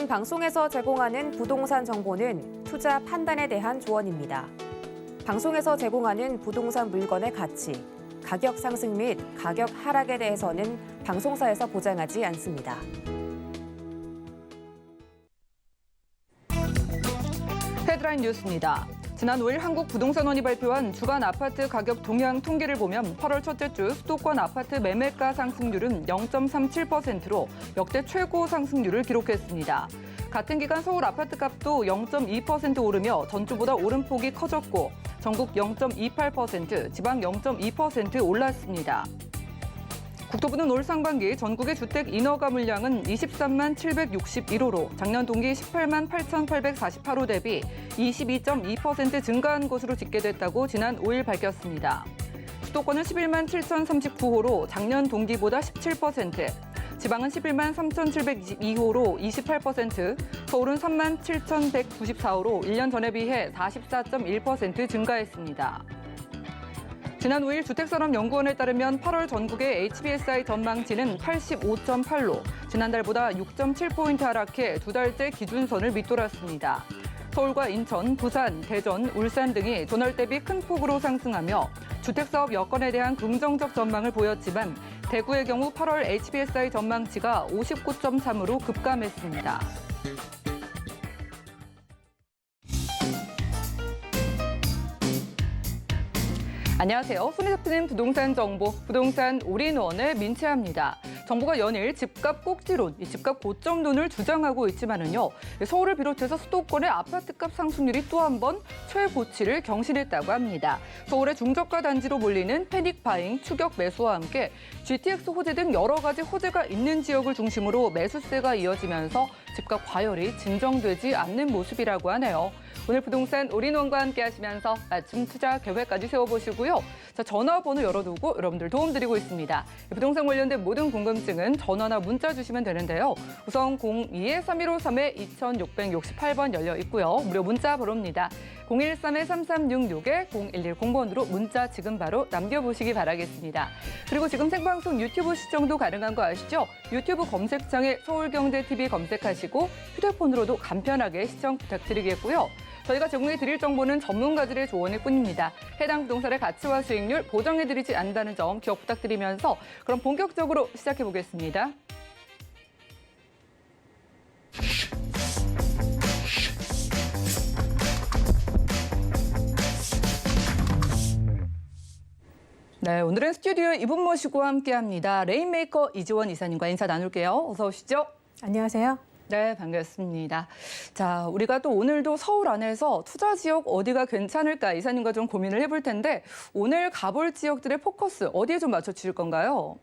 본 방송에서 제공하는 부동산 정보는 투자 판단에 대한 조언입니다. 방송에서 제공하는 부동산 물건의 가치, 가격 상승 및 가격 하락에 대해서는 방송사에서 보장하지 않습니다. 헤드라인 뉴스입니다. 지난 5일 한국부동산원이 발표한 주간 아파트 가격 동향 통계를 보면 8월 첫째 주 수도권 아파트 매매가 상승률은 0.37%로 역대 최고 상승률을 기록했습니다. 같은 기간 서울 아파트값도 0.2% 오르며 전주보다 오름폭이 커졌고 전국 0.28%, 지방 0.2% 올랐습니다. 국토부는 올 상반기 전국의 주택 인허가 물량은 23만 761호로 작년 동기 18만 8,848호 대비 22.2% 증가한 것으로 집계됐다고 지난 5일 밝혔습니다. 수도권은 11만 7,039호로 작년 동기보다 17%, 지방은 11만 3,722호로 28%, 서울은 3만 7,194호로 1년 전에 비해 44.1% 증가했습니다. 지난 5일 주택산업연구원에 따르면 8월 전국의 HBSI 전망치는 85.8로 지난달보다 6.7포인트 하락해 두 달째 기준선을 밑돌았습니다. 서울과 인천, 부산, 대전, 울산 등이 전월 대비 큰 폭으로 상승하며 주택사업 여건에 대한 긍정적 전망을 보였지만 대구의 경우 8월 HBSI 전망치가 59.3으로 급감했습니다. 안녕하세요. 손에 잡히는 부동산 정보, 부동산 올인원의 민채합니다. 정부가 연일 집값 꼭지론, 집값 고점론을 주장하고 있지만은요, 서울을 비롯해서 수도권의 아파트값 상승률이 또 한 번 최고치를 경신했다고 합니다. 서울의 중저가 단지로 몰리는 패닉 바잉, 추격 매수와 함께 GTX 호재 등 여러 가지 호재가 있는 지역을 중심으로 매수세가 이어지면서 집값 과열이 진정되지 않는 모습이라고 하네요. 오늘 부동산 올인원과 함께 하시면서 맞춤 투자 계획까지 세워보시고요. 자, 전화번호 열어두고 여러분들 도움드리고 있습니다. 부동산 관련된 모든 궁금증은 전화나 문자 주시면 되는데요. 우선 02-3153-2668번 열려 있고요. 무료 문자 번호입니다. 013-3366-0110번으로 문자 지금 바로 남겨보시기 바라겠습니다. 그리고 지금 생방송 유튜브 시청도 가능한 거 아시죠? 유튜브 검색창에 서울경제TV 검색하시고 휴대폰으로도 간편하게 시청 부탁드리겠고요. 저희가 제공해드릴 정보는 전문가들의 조언일 뿐입니다. 해당 부동산의 가치와 수익률 보장해드리지 않는다는 점 기억 부탁드리면서 그럼 본격적으로 시작해보겠습니다. 네, 오늘은 스튜디오에 이분 모시고 함께합니다. 레인메이커 이지원 이사님과 인사 나눌게요. 어서 오시죠. 안녕하세요. 네, 반갑습니다. 자, 우리가 또 오늘도 서울 안에서 투자 지역 어디가 괜찮을까 이사님과 좀 고민을 해볼 텐데 오늘 가볼 지역들의 포커스 어디에 좀 맞춰주실 건가요?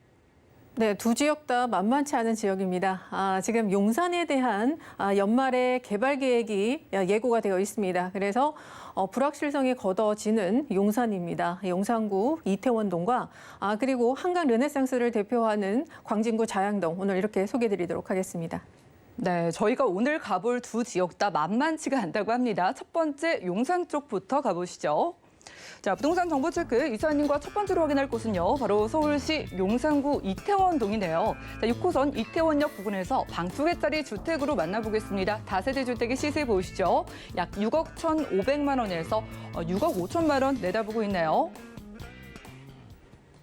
네, 두 지역 다 만만치 않은 지역입니다. 지금 용산에 대한 연말에 개발 계획이 예고가 되어 있습니다. 그래서 불확실성이 걷어지는 용산입니다. 용산구 이태원동과 그리고 한강 르네상스를 대표하는 광진구 자양동 오늘 이렇게 소개해드리도록 하겠습니다. 네, 저희가 오늘 가볼 두 지역 다 만만치가 않다고 합니다. 첫 번째 용산 쪽부터 가보시죠. 자, 부동산 정보 체크 이사님과 첫 번째로 확인할 곳은요. 바로 서울시 용산구 이태원동이네요. 자, 6호선 이태원역 부근에서 방 2개짜리 주택으로 만나보겠습니다. 다세대 주택의 시세 보시죠. 약 6억 1,500만 원에서 6억 5천만 원 내다보고 있네요.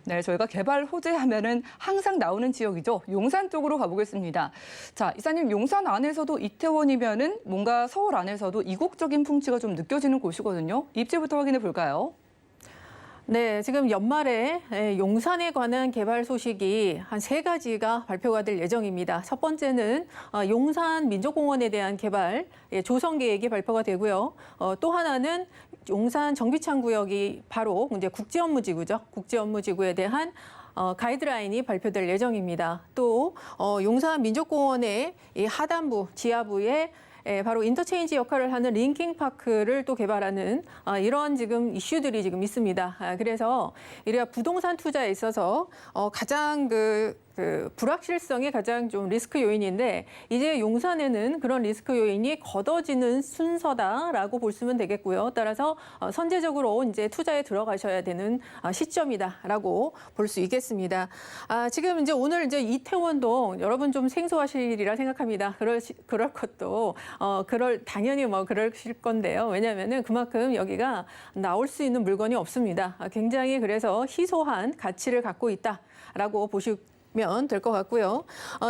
네, 저희가 개발 호재하면은 항상 나오는 지역이죠. 용산 쪽으로 가보겠습니다. 자, 이사님, 용산 안에서도 이태원이면은 뭔가 서울 안에서도 이국적인 풍치가 좀 느껴지는 곳이거든요. 입지부터 확인해 볼까요? 네, 지금 연말에 용산에 관한 개발 소식이 한 3가지가 발표가 될 예정입니다. 첫 번째는 용산 민족공원에 대한 개발 조성 계획이 발표가 되고요. 또 하나는 용산 정비창 구역이 바로 이제 국제업무지구죠. 국제업무지구에 대한 가이드라인이 발표될 예정입니다. 또 용산 민족공원의 이 하단부, 지하부에 바로 인터체인지 역할을 하는 링킹파크를 또 개발하는 이런 지금 이슈들이 지금 있습니다. 그래서 이래야 부동산 투자에 있어서 가장 그 불확실성이 가장 좀 리스크 요인인데 이제 용산에는 그런 리스크 요인이 걷어지는 순서다라고 볼 수면 되겠고요. 따라서 선제적으로 이제 투자에 들어가셔야 되는 시점이다라고 볼 수 있겠습니다. 지금 이제 오늘 이제 이태원동 여러분 좀 생소하시리라 생각합니다. 그럴 것도 당연히 뭐 그러실 건데요. 왜냐하면은 그만큼 여기가 나올 수 있는 물건이 없습니다. 굉장히 그래서 희소한 가치를 갖고 있다라고 보시면 될 것 같고요.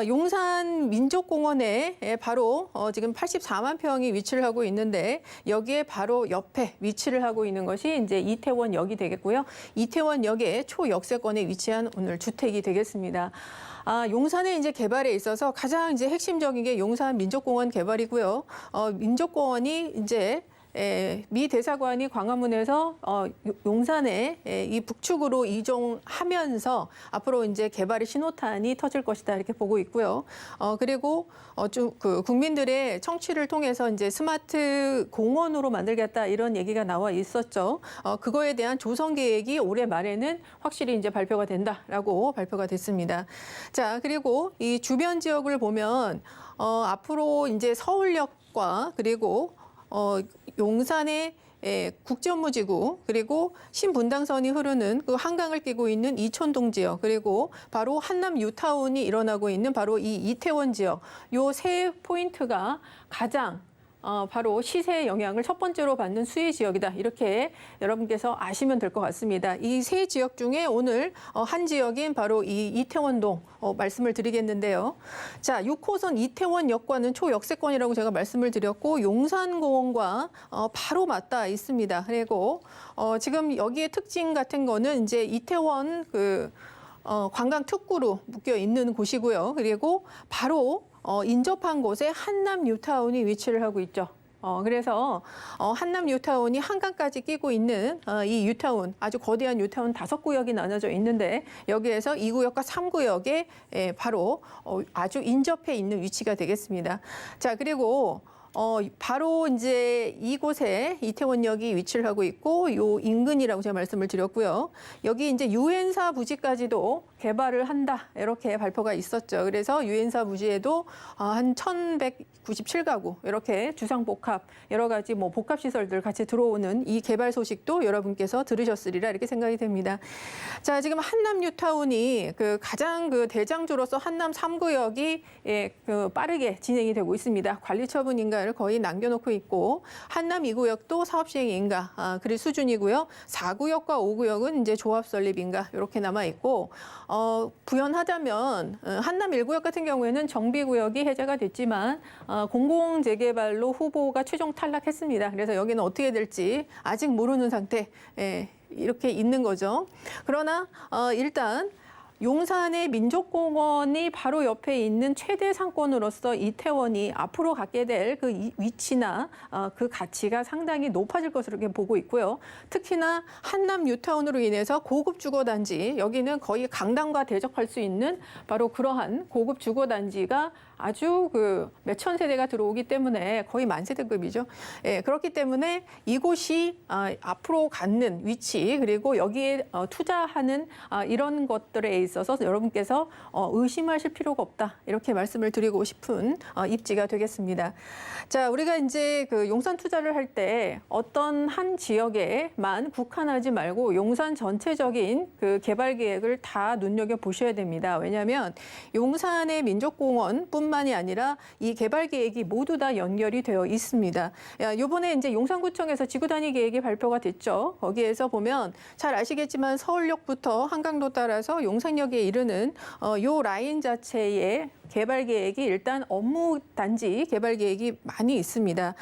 용산 민족공원에 바로 지금 84만 평이 위치를 하고 있는데 여기에 바로 옆에 위치를 하고 있는 것이 이제 이태원역이 되겠고요. 이태원역의 초역세권에 위치한 오늘 주택이 되겠습니다. 용산의 이제 개발에 있어서 가장 이제 핵심적인 게 용산 민족공원 개발이고요. 민족공원이 이제 미 대사관이 광화문에서 용산에 이 북측으로 이종하면서 앞으로 이제 개발의 신호탄이 터질 것이다 이렇게 보고 있고요. 그리고 좀 그 국민들의 청취를 통해서 이제 스마트 공원으로 만들겠다 이런 얘기가 나와 있었죠. 그거에 대한 조성 계획이 올해 말에는 확실히 이제 발표가 된다라고 발표가 됐습니다. 자, 그리고 이 주변 지역을 보면 앞으로 이제 서울역과 그리고 용산의 국제업무지구 그리고 신분당선이 흐르는 그 한강을 끼고 있는 이촌동 지역 그리고 바로 한남 뉴타운이 일어나고 있는 바로 이 이태원 지역 요 세 포인트가 가장 바로 시세의 영향을 첫 번째로 받는 수혜 지역이다. 이렇게 여러분께서 아시면 될 것 같습니다. 이 세 지역 중에 오늘 한 지역인 바로 이 이태원동 말씀을 드리겠는데요. 자, 6호선 이태원역과는 초역세권이라고 제가 말씀을 드렸고 용산공원과 바로 맞닿아 있습니다. 그리고 지금 여기에 특징 같은 거는 이제 이태원 관광 특구로 묶여 있는 곳이고요. 그리고 바로 인접한 곳에 한남 뉴타운이 위치를 하고 있죠. 그래서 한남 뉴타운이 한강까지 끼고 있는 이 뉴타운, 아주 거대한 뉴타운 5구역이 나눠져 있는데 여기에서 2구역과 3구역에 바로 아주 인접해 있는 위치가 되겠습니다. 자, 그리고 바로 이제 이곳에 이태원역이 위치를 하고 있고 요 인근이라고 제가 말씀을 드렸고요. 여기 이제 유엔사 부지까지도 개발을 한다 이렇게 발표가 있었죠. 그래서 유엔사 부지에도 한 1,197가구 이렇게 주상복합 여러 가지 뭐 복합 시설들 같이 들어오는 이 개발 소식도 여러분께서 들으셨으리라 이렇게 생각이 됩니다. 자, 지금 한남 뉴타운이 가장 대장주로서 한남 3구역이 빠르게 진행이 되고 있습니다. 관리 처분 인가를 거의 남겨놓고 있고 한남 2구역도 사업 시행 인가 그리 수준이고요. 4구역과 5구역은 이제 조합 설립 인가 이렇게 남아 있고 부연하자면 한남 1구역 같은 경우에는 정비구역이 해제가 됐지만 공공재개발로 후보가 최종 탈락했습니다. 그래서 여기는 어떻게 될지 아직 모르는 상태 이렇게 있는 거죠. 그러나 일단 용산의 민족공원이 바로 옆에 있는 최대 상권으로서 이태원이 앞으로 갖게 될 그 위치나 그 가치가 상당히 높아질 것으로 이렇게 보고 있고요. 특히나 한남 뉴타운으로 인해서 고급 주거단지, 여기는 거의 강남과 대적할 수 있는 바로 그러한 고급 주거단지가 아주 몇천 세대가 들어오기 때문에 거의 만세대급이죠. 그렇기 때문에 이곳이 앞으로 갖는 위치 그리고 여기에 투자하는 이런 것들에 있어서 여러분께서 의심하실 필요가 없다. 이렇게 말씀을 드리고 싶은 입지가 되겠습니다. 자, 우리가 이제 용산 투자를 할 때 어떤 한 지역에만 국한하지 말고 용산 전체적인 개발 계획을 다 눈여겨 보셔야 됩니다. 왜냐하면 용산의 민족공원뿐만이 아니라 이 개발 계획이 모두 다 연결이 되어 있습니다. 이번에 이제 용산구청에서 지구 단위 계획이 발표가 됐죠. 거기에서 보면 잘 아시겠지만 서울역부터 한강도 따라서 용산역에 이르는 요 라인 자체의 개발 계획이 일단 업무 단지 개발 계획이 많이 있습니다.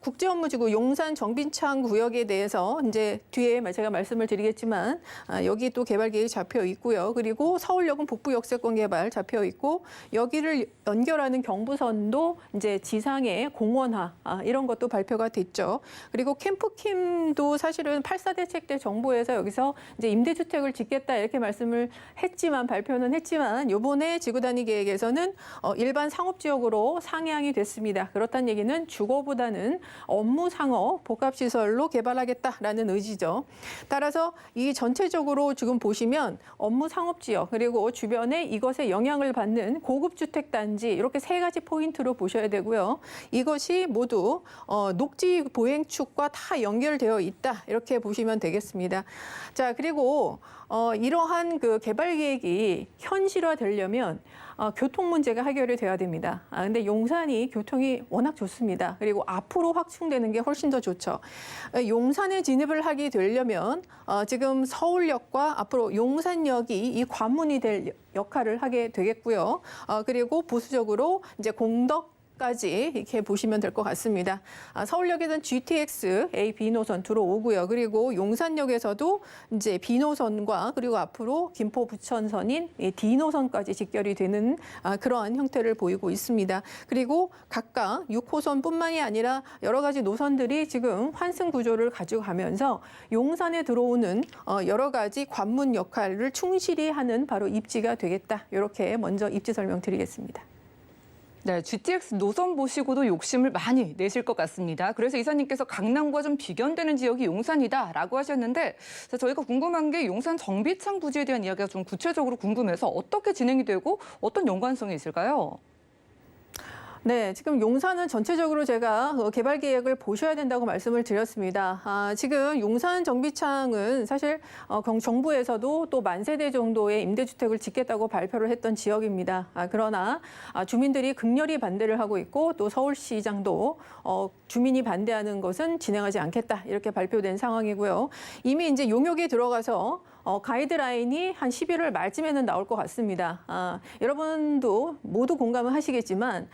국제업무지구 용산 정빈창 구역에 대해서 이제 뒤에 제가 말씀을 드리겠지만 여기 또 개발 계획이 잡혀 있고요. 그리고 서울역은 북부 역세권 개발 잡혀 있고 여기를 연결하는 경부선도 이제 지상의 공원화 이런 것도 발표가 됐죠. 그리고 캠프킴도 사실은 8.4 대책 때 정부에서 여기서 이제 임대주택을 짓겠다 이렇게 말씀을 했지만 발표는 했지만 이번에 지구 단위 계획에서는 일반 상업지역으로 상향이 됐습니다. 그렇다는 얘기는 주거보다는 업무 상업 복합시설로 개발하겠다라는 의지죠. 따라서 이 전체적으로 지금 보시면 업무 상업지역 그리고 주변에 이것에 영향을 받는 고급주택단지 이렇게 세 가지 포인트로 보셔야 되고요. 이것이 모두 녹지 보행축과 다 연결되어 있다 이렇게 보시면 되겠습니다. 자, 그리고 이러한 그 개발 계획이 현실화되려면 교통 문제가 해결이 돼야 됩니다. 근데 용산이 교통이 워낙 좋습니다. 그리고 앞으로 확충되는 게 훨씬 더 좋죠. 용산에 진입을 하게 되려면 지금 서울역과 앞으로 용산역이 이 관문이 될 역할을 하게 되겠고요. 그리고 보수적으로 이제 공덕까지 이렇게 보시면 될 것 같습니다. 서울역에서는 GTX A, B 노선 들어오고요. 그리고 용산역에서도 이제 B 노선과 그리고 앞으로 김포 부천선인 D 노선까지 직결이 되는 그러한 형태를 보이고 있습니다. 그리고 각각 6호선뿐만이 아니라 여러 가지 노선들이 지금 환승 구조를 가지고 가면서 용산에 들어오는 여러 가지 관문 역할을 충실히 하는 바로 입지가 되겠다. 이렇게 먼저 입지 설명드리겠습니다. 네, GTX 노선 보시고도 욕심을 많이 내실 것 같습니다. 그래서 이사님께서 강남과 좀 비견되는 지역이 용산이다라고 하셨는데 저희가 궁금한 게 용산 정비창 부지에 대한 이야기가 좀 구체적으로 궁금해서 어떻게 진행이 되고 어떤 연관성이 있을까요? 네, 지금 용산은 전체적으로 제가 개발 계획을 보셔야 된다고 말씀을 드렸습니다. 지금 용산 정비창은 사실 정부에서도 또 10,000세대 정도의 임대주택을 짓겠다고 발표를 했던 지역입니다. 그러나 주민들이 극렬히 반대를 하고 있고 또 서울시장도 주민이 반대하는 것은 진행하지 않겠다 이렇게 발표된 상황이고요. 이미 이제 용역에 들어가서 가이드라인이 한 11월 말쯤에는 나올 것 같습니다. 여러분도 모두 공감을 하시겠지만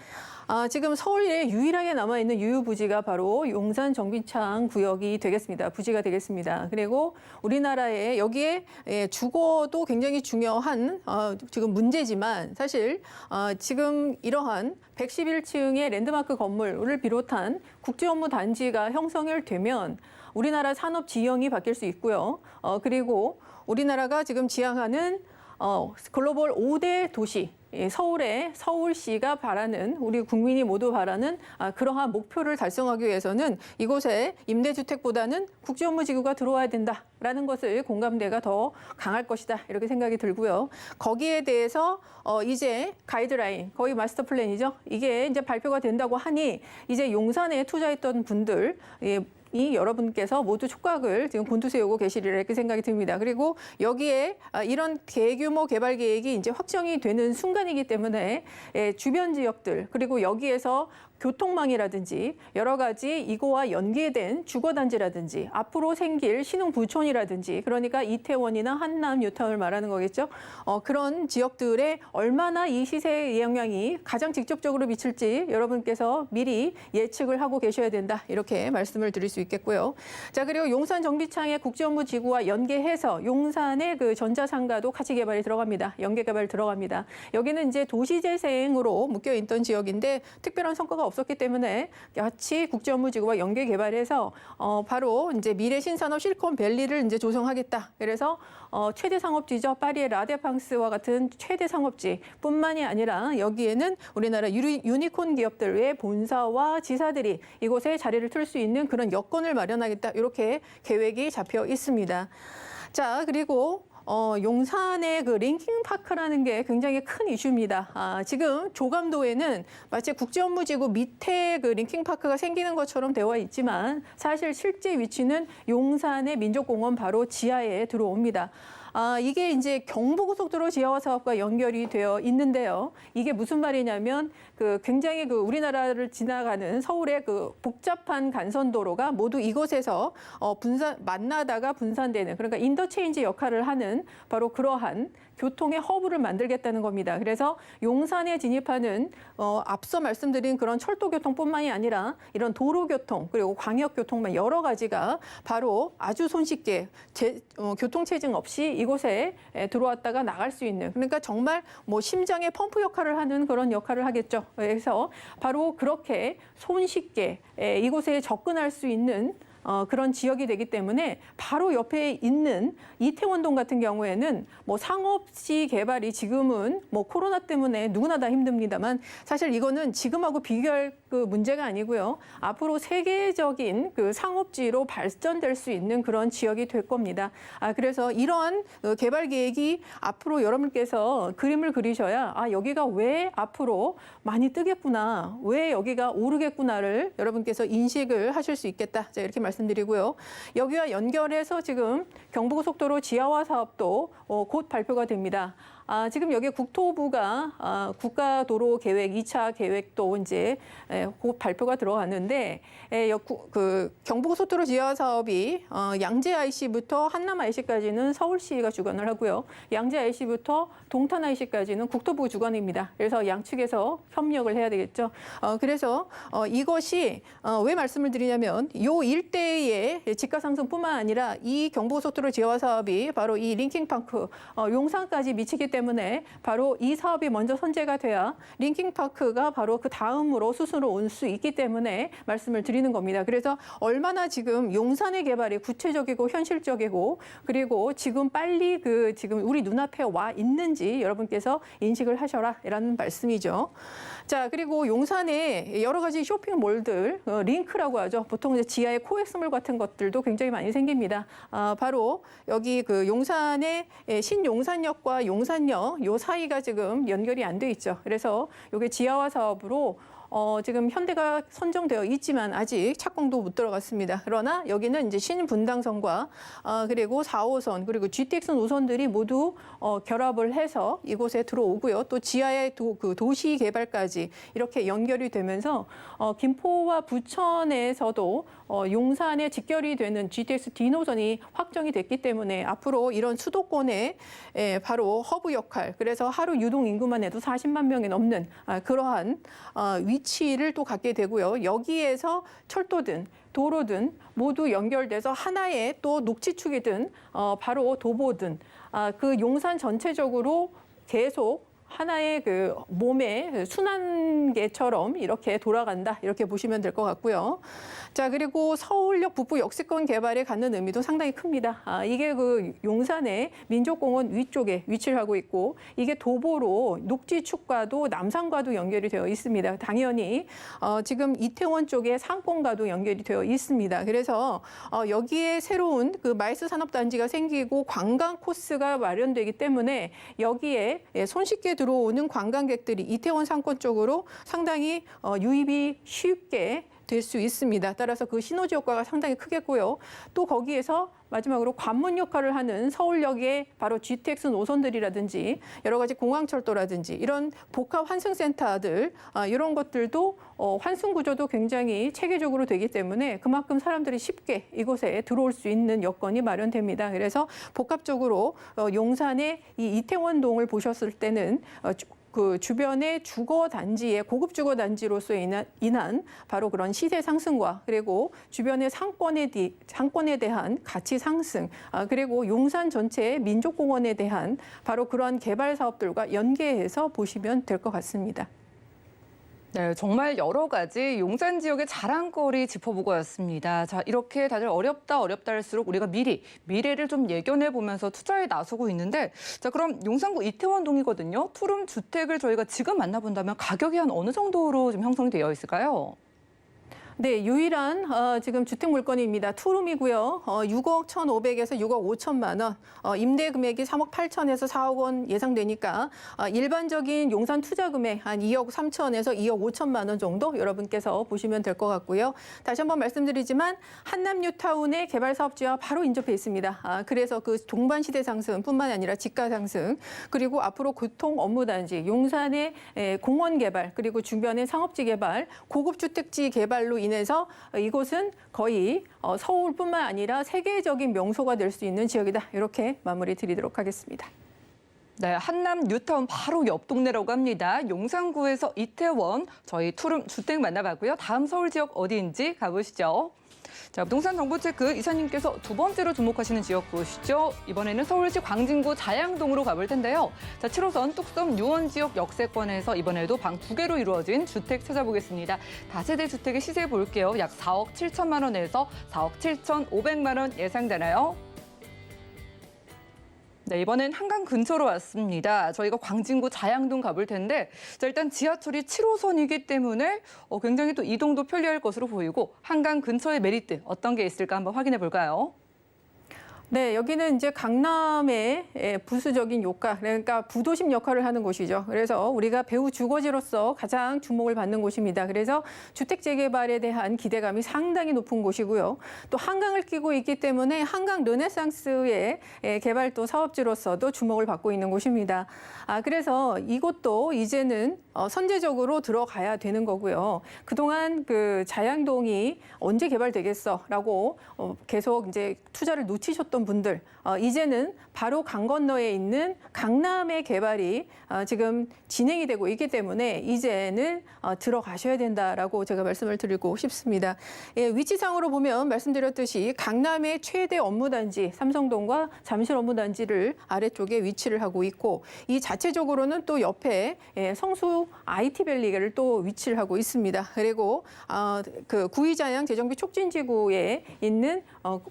지금 서울에 유일하게 남아있는 유휴부지가 바로 용산 정비창 구역이 되겠습니다. 부지가 되겠습니다. 그리고 우리나라에 여기에 주거도 굉장히 중요한 지금 문제지만 사실 지금 이러한 111층의 랜드마크 건물을 비롯한 국제업무단지가 형성이 되면 우리나라 산업 지형이 바뀔 수 있고요. 그리고 우리나라가 지금 지향하는 글로벌 5대 도시, 서울시가 바라는 우리 국민이 모두 바라는 그러한 목표를 달성하기 위해서는 이곳에 임대주택보다는 국제업무지구가 들어와야 된다라는 것을 공감대가 더 강할 것이다 이렇게 생각이 들고요. 거기에 대해서 이제 가이드라인 거의 마스터 플랜이죠. 이게 이제 발표가 된다고 하니 이제 용산에 투자했던 분들 이 여러분께서 모두 촉각을 지금 곤두세우고 계시리라 이렇게 생각이 듭니다. 그리고 여기에 이런 대규모 개발 계획이 이제 확정이 되는 순간이기 때문에 주변 지역들 그리고 여기에서 교통망이라든지 여러 가지 이거와 연계된 주거단지라든지 앞으로 생길 신흥부촌이라든지 그러니까 이태원이나 한남, 뉴타운을 말하는 거겠죠. 그런 지역들에 얼마나 이 시세의 영향이 가장 직접적으로 미칠지 여러분께서 미리 예측을 하고 계셔야 된다. 이렇게 말씀을 드릴 수 있겠고요. 자, 그리고 용산 정비창의 국제업무지구와 연계해서 용산의 그 전자상가도 같이 개발이 들어갑니다. 연계 개발 들어갑니다. 여기는 이제 도시재생으로 묶여있던 지역인데 특별한 성과가 없었기 때문에 같이 국제업무지구와 연계 개발해서 바로 이제 미래 신산업 실리콘밸리를 이제 조성하겠다. 그래서 최대 상업지죠. 파리의 라데팡스와 같은 최대 상업지뿐만이 아니라 여기에는 우리나라 유니콘 기업들의 본사와 지사들이 이곳에 자리를 틀 수 있는 그런 여건을 마련하겠다. 이렇게 계획이 잡혀 있습니다. 자, 그리고 용산의 그 링킹파크라는 게 굉장히 큰 이슈입니다. 지금 조감도에는 마치 국제업무지구 밑에 그 링킹파크가 생기는 것처럼 되어 있지만 사실 실제 위치는 용산의 민족공원 바로 지하에 들어옵니다. 이게 이제 경부고속도로 지하화 사업과 연결이 되어 있는데요. 이게 무슨 말이냐면 굉장히 우리나라를 지나가는 서울의 복잡한 간선도로가 모두 이곳에서 만나다가 분산되는 그러니까 인터체인지 역할을 하는 바로 그러한 교통의 허브를 만들겠다는 겁니다. 그래서 용산에 진입하는 앞서 말씀드린 그런 철도교통뿐만이 아니라 이런 도로교통 그리고 광역교통만 여러 가지가 바로 아주 손쉽게 교통체증 없이 이곳에 들어왔다가 나갈 수 있는 그러니까 정말 심장의 펌프 역할을 하는 그런 역할을 하겠죠. 그래서 바로 그렇게 손쉽게 이곳에 접근할 수 있는 그런 지역이 되기 때문에 바로 옆에 있는 이태원동 같은 경우에는 뭐 상업시 개발이 지금은 뭐 코로나 때문에 누구나 다 힘듭니다만 사실 이거는 지금하고 비교할 그 문제가 아니고요. 앞으로 세계적인 그 상업지로 발전될 수 있는 그런 지역이 될 겁니다. 그래서 이러한 개발 계획이 앞으로 여러분께서 그림을 그리셔야 여기가 왜 앞으로 많이 뜨겠구나, 왜 여기가 오르겠구나를 여러분께서 인식을 하실 수 있겠다. 자, 이렇게 말씀드리고요. 여기와 연결해서 지금 경부고속도로 지하화 사업도 곧 발표가 됩니다. 지금 여기 국토부가 국가도로 계획 2차 계획도 이제 곧 발표가 들어가는데 그 경부고속도로 지하화 사업이 양재 IC부터 한남 IC까지는 서울시가 주관을 하고요. 양재 IC부터 동탄 IC까지는 국토부 주관입니다. 그래서 양측에서 협력을 해야 되겠죠. 그래서 이것이 왜 말씀을 드리냐면 요 일대의 집가 상승뿐만 아니라 이 경부고속도로 지하화 사업이 바로 이 링킹파크 용산까지 미치기 때문에 바로 이 사업이 먼저 선제가 돼야 링킹파크가 바로 그 다음으로 수순으로 올 수 있기 때문에 말씀을 드리는 겁니다. 그래서 얼마나 지금 용산의 개발이 구체적이고 현실적이고 그리고 지금 빨리 지금 우리 눈앞에 와 있는지 여러분께서 인식을 하셔라라는 말씀이죠. 자, 그리고 용산에 여러 가지 쇼핑몰들, 링크라고 하죠. 보통 이제 지하에 코엑스몰 같은 것들도 굉장히 많이 생깁니다. 바로 여기 그 용산의 신용산역과 용산역 요 사이가 지금 연결이 안 돼 있죠. 그래서 이게 지하화 사업으로 지금 현대가 선정되어 있지만 아직 착공도 못 들어갔습니다. 그러나 여기는 이제 신분당선과 그리고 4호선 그리고 GTX 노선들이 모두 결합을 해서 이곳에 들어오고요. 또 지하의 그 도시 개발까지 이렇게 연결이 되면서 김포와 부천에서도 용산에 직결이 되는 GTX D 노선이 확정이 됐기 때문에 앞으로 이런 수도권의 바로 허브 역할, 그래서 하루 유동 인구만 해도 40만 명이 넘는 그러한 위치를 또 갖게 되고요. 여기에서 철도든 도로든 모두 연결돼서 하나의 또 녹지축이든 바로 도보든 그 용산 전체적으로 계속 하나의 그 몸의 순환계처럼 이렇게 돌아간다. 이렇게 보시면 될 것 같고요. 자, 그리고 서울역 북부 역세권 개발에 갖는 의미도 상당히 큽니다. 이게 그 용산의 민족공원 위쪽에 위치를 하고 있고 이게 도보로 녹지축과도 남산과도 연결이 되어 있습니다. 당연히 지금 이태원 쪽에 상권과도 연결이 되어 있습니다. 그래서 여기에 새로운 그 마이스 산업단지가 생기고 관광 코스가 마련되기 때문에 여기에 손쉽게 들어오는 관광객들이 이태원 상권 쪽으로 상당히 유입이 쉽게 될 수 있습니다. 따라서 그 시너지 효과가 상당히 크겠고요. 또 거기에서 마지막으로 관문 역할을 하는 서울역의 바로 GTX 노선들이라든지 여러 가지 공항철도라든지 이런 복합 환승센터들 이런 것들도 환승 구조도 굉장히 체계적으로 되기 때문에 그만큼 사람들이 쉽게 이곳에 들어올 수 있는 여건이 마련됩니다. 그래서 복합적으로 용산의 이 이태원동을 보셨을 때는 그 주변의 주거 단지의 고급 주거 단지로서 인한 바로 그런 시세 상승과 그리고 주변의 상권에 대한 가치 상승 그리고 용산 전체의 민족공원에 대한 바로 그런 개발 사업들과 연계해서 보시면 될 것 같습니다. 네, 정말 여러 가지 용산 지역의 자랑거리 짚어보고 왔습니다. 자, 이렇게 다들 어렵다 할수록 우리가 미래를 좀 예견해 보면서 투자에 나서고 있는데, 자, 그럼 용산구 이태원동이거든요. 투룸 주택을 저희가 지금 만나본다면 가격이 한 어느 정도로 좀 형성이 되어 있을까요? 네, 유일한 지금 주택 물건입니다. 투룸이고요. 6억 1,500에서 6억 5천만 원, 임대 금액이 3억 8천에서 4억 원 예상되니까 일반적인 용산 투자 금액 한 2억 3천에서 2억 5천만 원 정도 여러분께서 보시면 될 것 같고요. 다시 한번 말씀드리지만 한남 뉴타운의 개발 사업지와 바로 인접해 있습니다. 그래서 그 동반 시대 상승뿐만 아니라 집가 상승 그리고 앞으로 교통 업무 단지, 용산의 공원 개발 그리고 주변의 상업지 개발, 고급 주택지 개발로 인해서 이곳은 거의 서울뿐만 아니라 세계적인 명소가 될 수 있는 지역이다. 이렇게 마무리 드리도록 하겠습니다. 네, 한남 뉴타운 바로 옆 동네라고 합니다. 용산구에서 이태원, 저희 투룸 주택 만나봤고요. 다음 서울 지역 어디인지 가보시죠. 자, 부동산 정보 체크 이사님께서 두 번째로 주목하시는 지역 보시죠. 이번에는 서울시 광진구 자양동으로 가볼 텐데요. 자, 7호선 뚝섬 유원 지역 역세권에서 이번에도 방 2개로 이루어진 주택 찾아보겠습니다. 다세대 주택의 시세 볼게요. 약 4억 7천만 원에서 4억 7,500만 원 예상되나요? 네, 이번엔 한강 근처로 왔습니다. 저희가 광진구 자양동 가볼 텐데, 자, 일단 지하철이 7호선이기 때문에 굉장히 또 이동도 편리할 것으로 보이고, 한강 근처의 메리트 어떤 게 있을까 한번 확인해 볼까요? 네, 여기는 이제 강남의 부수적인 효과, 그러니까 부도심 역할을 하는 곳이죠. 그래서 우리가 배후 주거지로서 가장 주목을 받는 곳입니다. 그래서 주택 재개발에 대한 기대감이 상당히 높은 곳이고요. 또 한강을 끼고 있기 때문에 한강 르네상스의 개발도 사업지로서도 주목을 받고 있는 곳입니다. 그래서 이곳도 이제는 선제적으로 들어가야 되는 거고요. 그동안 그 자양동이 언제 개발되겠어라고 계속 이제 투자를 놓치셨던 분들, 이제는 바로 강 건너에 있는 강남의 개발이 지금 진행이 되고 있기 때문에 이제는 들어가셔야 된다라고 제가 말씀을 드리고 싶습니다. 예, 위치상으로 보면 말씀드렸듯이 강남의 최대 업무단지 삼성동과 잠실 업무단지를 아래쪽에 위치를 하고 있고, 이 자체적으로는 또 옆에 성수 IT밸리를 또 위치를 하고 있습니다. 그리고 그 구의자양 재정비 촉진지구에 있는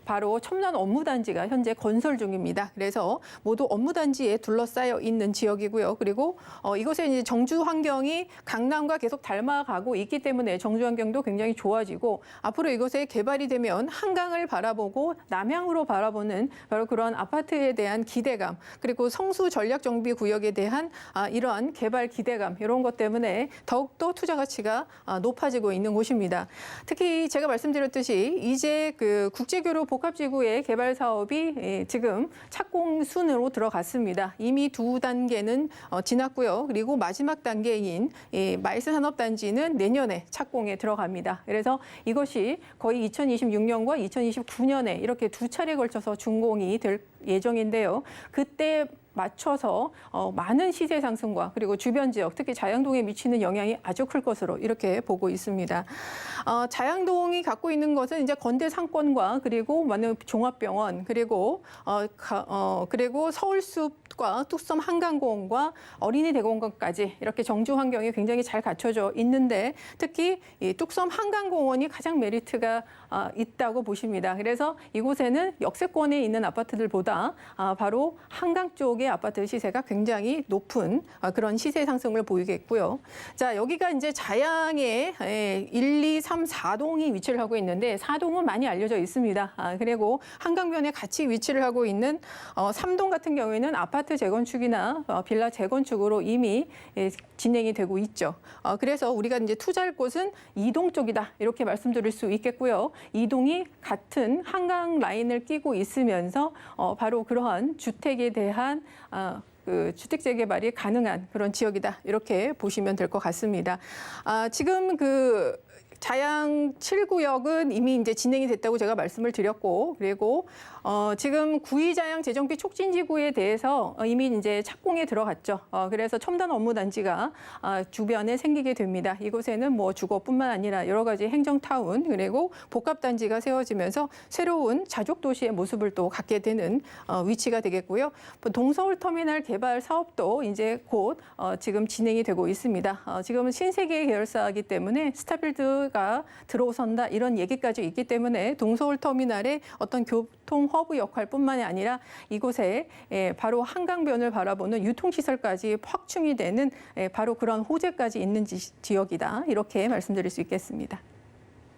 바로 첨단 업무단지가 현재 건설 중입니다. 그래서 모두 업무단지에 둘러싸여 있는 지역이고요. 그리고 이곳에 이제 정주 환경이 강남과 계속 닮아가고 있기 때문에 정주 환경도 굉장히 좋아지고, 앞으로 이곳에 개발이 되면 한강을 바라보고 남향으로 바라보는 바로 그런 아파트에 대한 기대감, 그리고 성수 전략정비 구역에 대한 이러한 개발 기대감, 이런 것 때문에 더욱더 투자 가치가 높아지고 있는 곳입니다. 특히 제가 말씀드렸듯이 이제 그 국제교류 복합지구의 개발 사업이 지금 착공 순으로 들어갔습니다. 이미 2단계는 지났고요. 그리고 마지막 단계인 마이스 산업단지는 내년에 착공에 들어갑니다. 그래서 이것이 거의 2026년과 2029년에 이렇게 두 차례에 걸쳐서 준공이 될 예정인데요. 그때 맞춰서 많은 시세 상승과 그리고 주변 지역, 특히 자양동에 미치는 영향이 아주 클 것으로 이렇게 보고 있습니다. 자양동이 갖고 있는 것은 이제 건대 상권과 그리고 많은 종합병원, 그리고 그리고 서울숲과 뚝섬 한강공원과 어린이 대공원까지 이렇게 정주 환경이 굉장히 잘 갖춰져 있는데, 특히 이 뚝섬 한강공원이 가장 메리트가 있다고 보십니다. 그래서 이곳에는 역세권에 있는 아파트들보다 바로 한강 쪽의 아파트 시세가 굉장히 높은 그런 시세 상승을 보이겠고요. 자, 여기가 이제 자양의 1, 2, 3, 4동이 위치를 하고 있는데 4동은 많이 알려져 있습니다. 그리고 한강변에 같이 위치를 하고 있는 3동 같은 경우에는 아파트 재건축이나 빌라 재건축으로 이미 진행이 되고 있죠. 그래서 우리가 이제 투자할 곳은 2동 쪽이다 이렇게 말씀드릴 수 있겠고요. 2동이 같은 한강 라인을 끼고 있으면서 바로 그러한 주택에 대한 그 주택 재개발이 가능한 그런 지역이다 이렇게 보시면 될 것 같습니다. 지금 그 자양 7구역은 이미 이제 진행이 됐다고 제가 말씀을 드렸고, 그리고 지금 구의자양 재정비 촉진지구에 대해서 이미 이제 착공에 들어갔죠. 그래서 첨단 업무단지가 주변에 생기게 됩니다. 이곳에는 뭐 주거뿐만 아니라 여러 가지 행정타운 그리고 복합단지가 세워지면서 새로운 자족도시의 모습을 또 갖게 되는 위치가 되겠고요. 동서울터미널 개발 사업도 이제 곧 지금 진행이 되고 있습니다. 지금은 신세계 계열사이기 때문에 스타빌드 가 들어선다 이런 얘기까지 있기 때문에 동서울터미널의 어떤 교통 허브 역할뿐만이 아니라 이곳에 바로 한강변을 바라보는 유통시설까지 확충이 되는 바로 그런 호재까지 있는 지역이다 이렇게 말씀드릴 수 있겠습니다.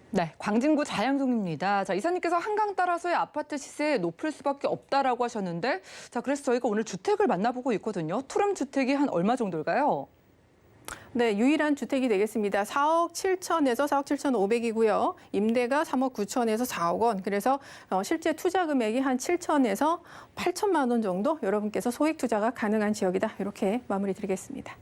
네, 광진구 자양동입니다. 자, 이사님께서 한강 따라서의 아파트 시세 높을 수밖에 없다라고 하셨는데, 자, 그래서 저희가 오늘 주택을 만나보고 있거든요. 투룸 주택이 한 얼마 정도일까요? 네, 유일한 주택이 되겠습니다. 4억 7천에서 4억 7,500이고요. 임대가 3억 9천에서 4억 원. 그래서 실제 투자 금액이 한 7천에서 8천만 원 정도 여러분께서 소액 투자가 가능한 지역이다. 이렇게 마무리 드리겠습니다.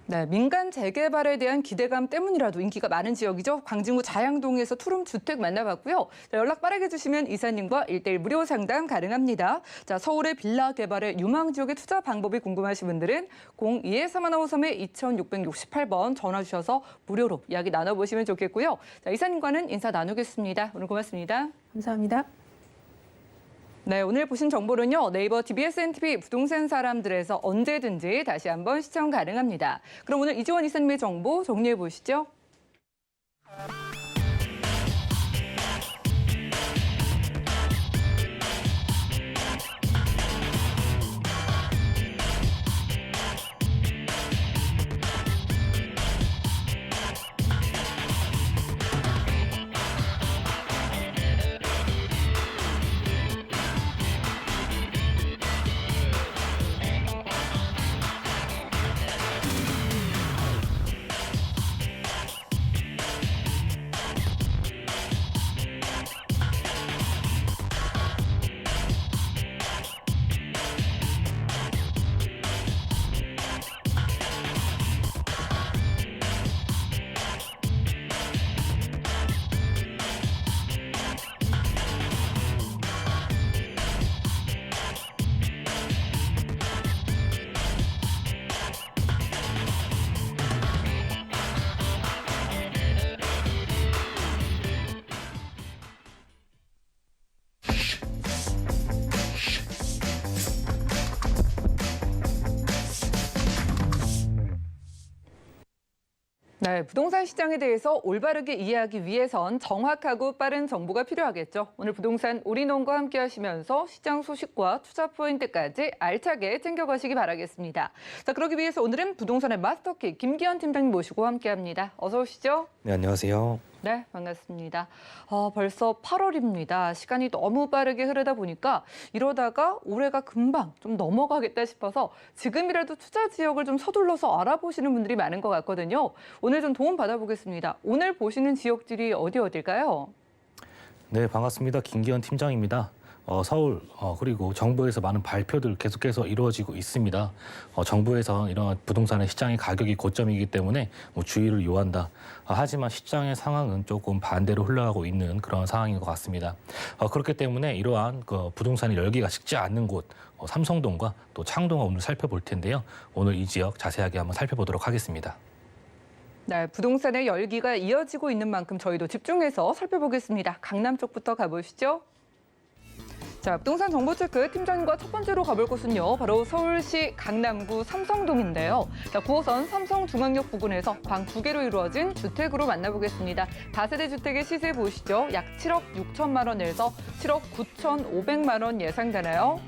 네. 네, 민간 재개발에 대한 기대감 때문이라도 인기가 많은 지역이죠. 광진구 자양동에서 투룸 주택 만나봤고요. 자, 연락 빠르게 주시면 이사님과 1:1 무료 상담 가능합니다. 자, 서울의 빌라 개발의 유망 지역의 투자 방법이 궁금하신 분들은 02-3153-2668번 전화 주셔서 무료로 이야기 나눠보시면 좋겠고요. 자, 이사님과는 인사 나누겠습니다. 오늘 고맙습니다. 감사합니다. 네, 오늘 보신 정보는요. 네이버 TBS&TV 부동산 사람들에서 언제든지 다시 한번 시청 가능합니다. 그럼 오늘 이지원 이사님의 정보 정리해 보시죠. 네, 부동산 시장에 대해서 올바르게 이해하기 위해선 정확하고 빠른 정보가 필요하겠죠. 오늘 부동산 올인원과 함께 하시면서 시장 소식과 투자 포인트까지 알차게 챙겨가시기 바라겠습니다. 자, 그러기 위해서 오늘은 부동산의 마스터키 김기현 팀장님 모시고 함께합니다. 어서 오시죠. 네, 안녕하세요. 네, 반갑습니다. 벌써 8월입니다. 시간이 너무 빠르게 흐르다 보니까 이러다가 올해가 금방 좀 넘어가겠다 싶어서 지금이라도 투자 지역을 좀 서둘러서 알아보시는 분들이 많은 것 같거든요. 오늘 좀 도움 받아보겠습니다. 오늘 보시는 지역들이 어딜까요? 네, 반갑습니다. 김기현 팀장입니다. 서울 그리고 정부에서 많은 발표들 계속해서 이루어지고 있습니다. 정부에서 이런 부동산의 시장의 가격이 고점이기 때문에 주의를 요한다. 하지만 시장의 상황은 조금 반대로 흘러가고 있는 그런 상황인 것 같습니다. 그렇기 때문에 이러한 부동산의 열기가 식지 않는 곳 삼성동과 또 창동을 오늘 살펴볼 텐데요. 오늘 이 지역 자세하게 한번 살펴보도록 하겠습니다. 네, 부동산의 열기가 이어지고 있는 만큼 저희도 집중해서 살펴보겠습니다. 강남 쪽부터 가보시죠. 자, 부동산 정보체크 팀장님과 첫 번째로 가볼 곳은요. 바로 서울시 강남구 삼성동인데요. 자, 9호선 삼성중앙역 부근에서 방 2개로 이루어진 주택으로 만나보겠습니다. 다세대 주택의 시세 보시죠. 약 7억 6천만 원에서 7억 9,500만 원 예상되나요?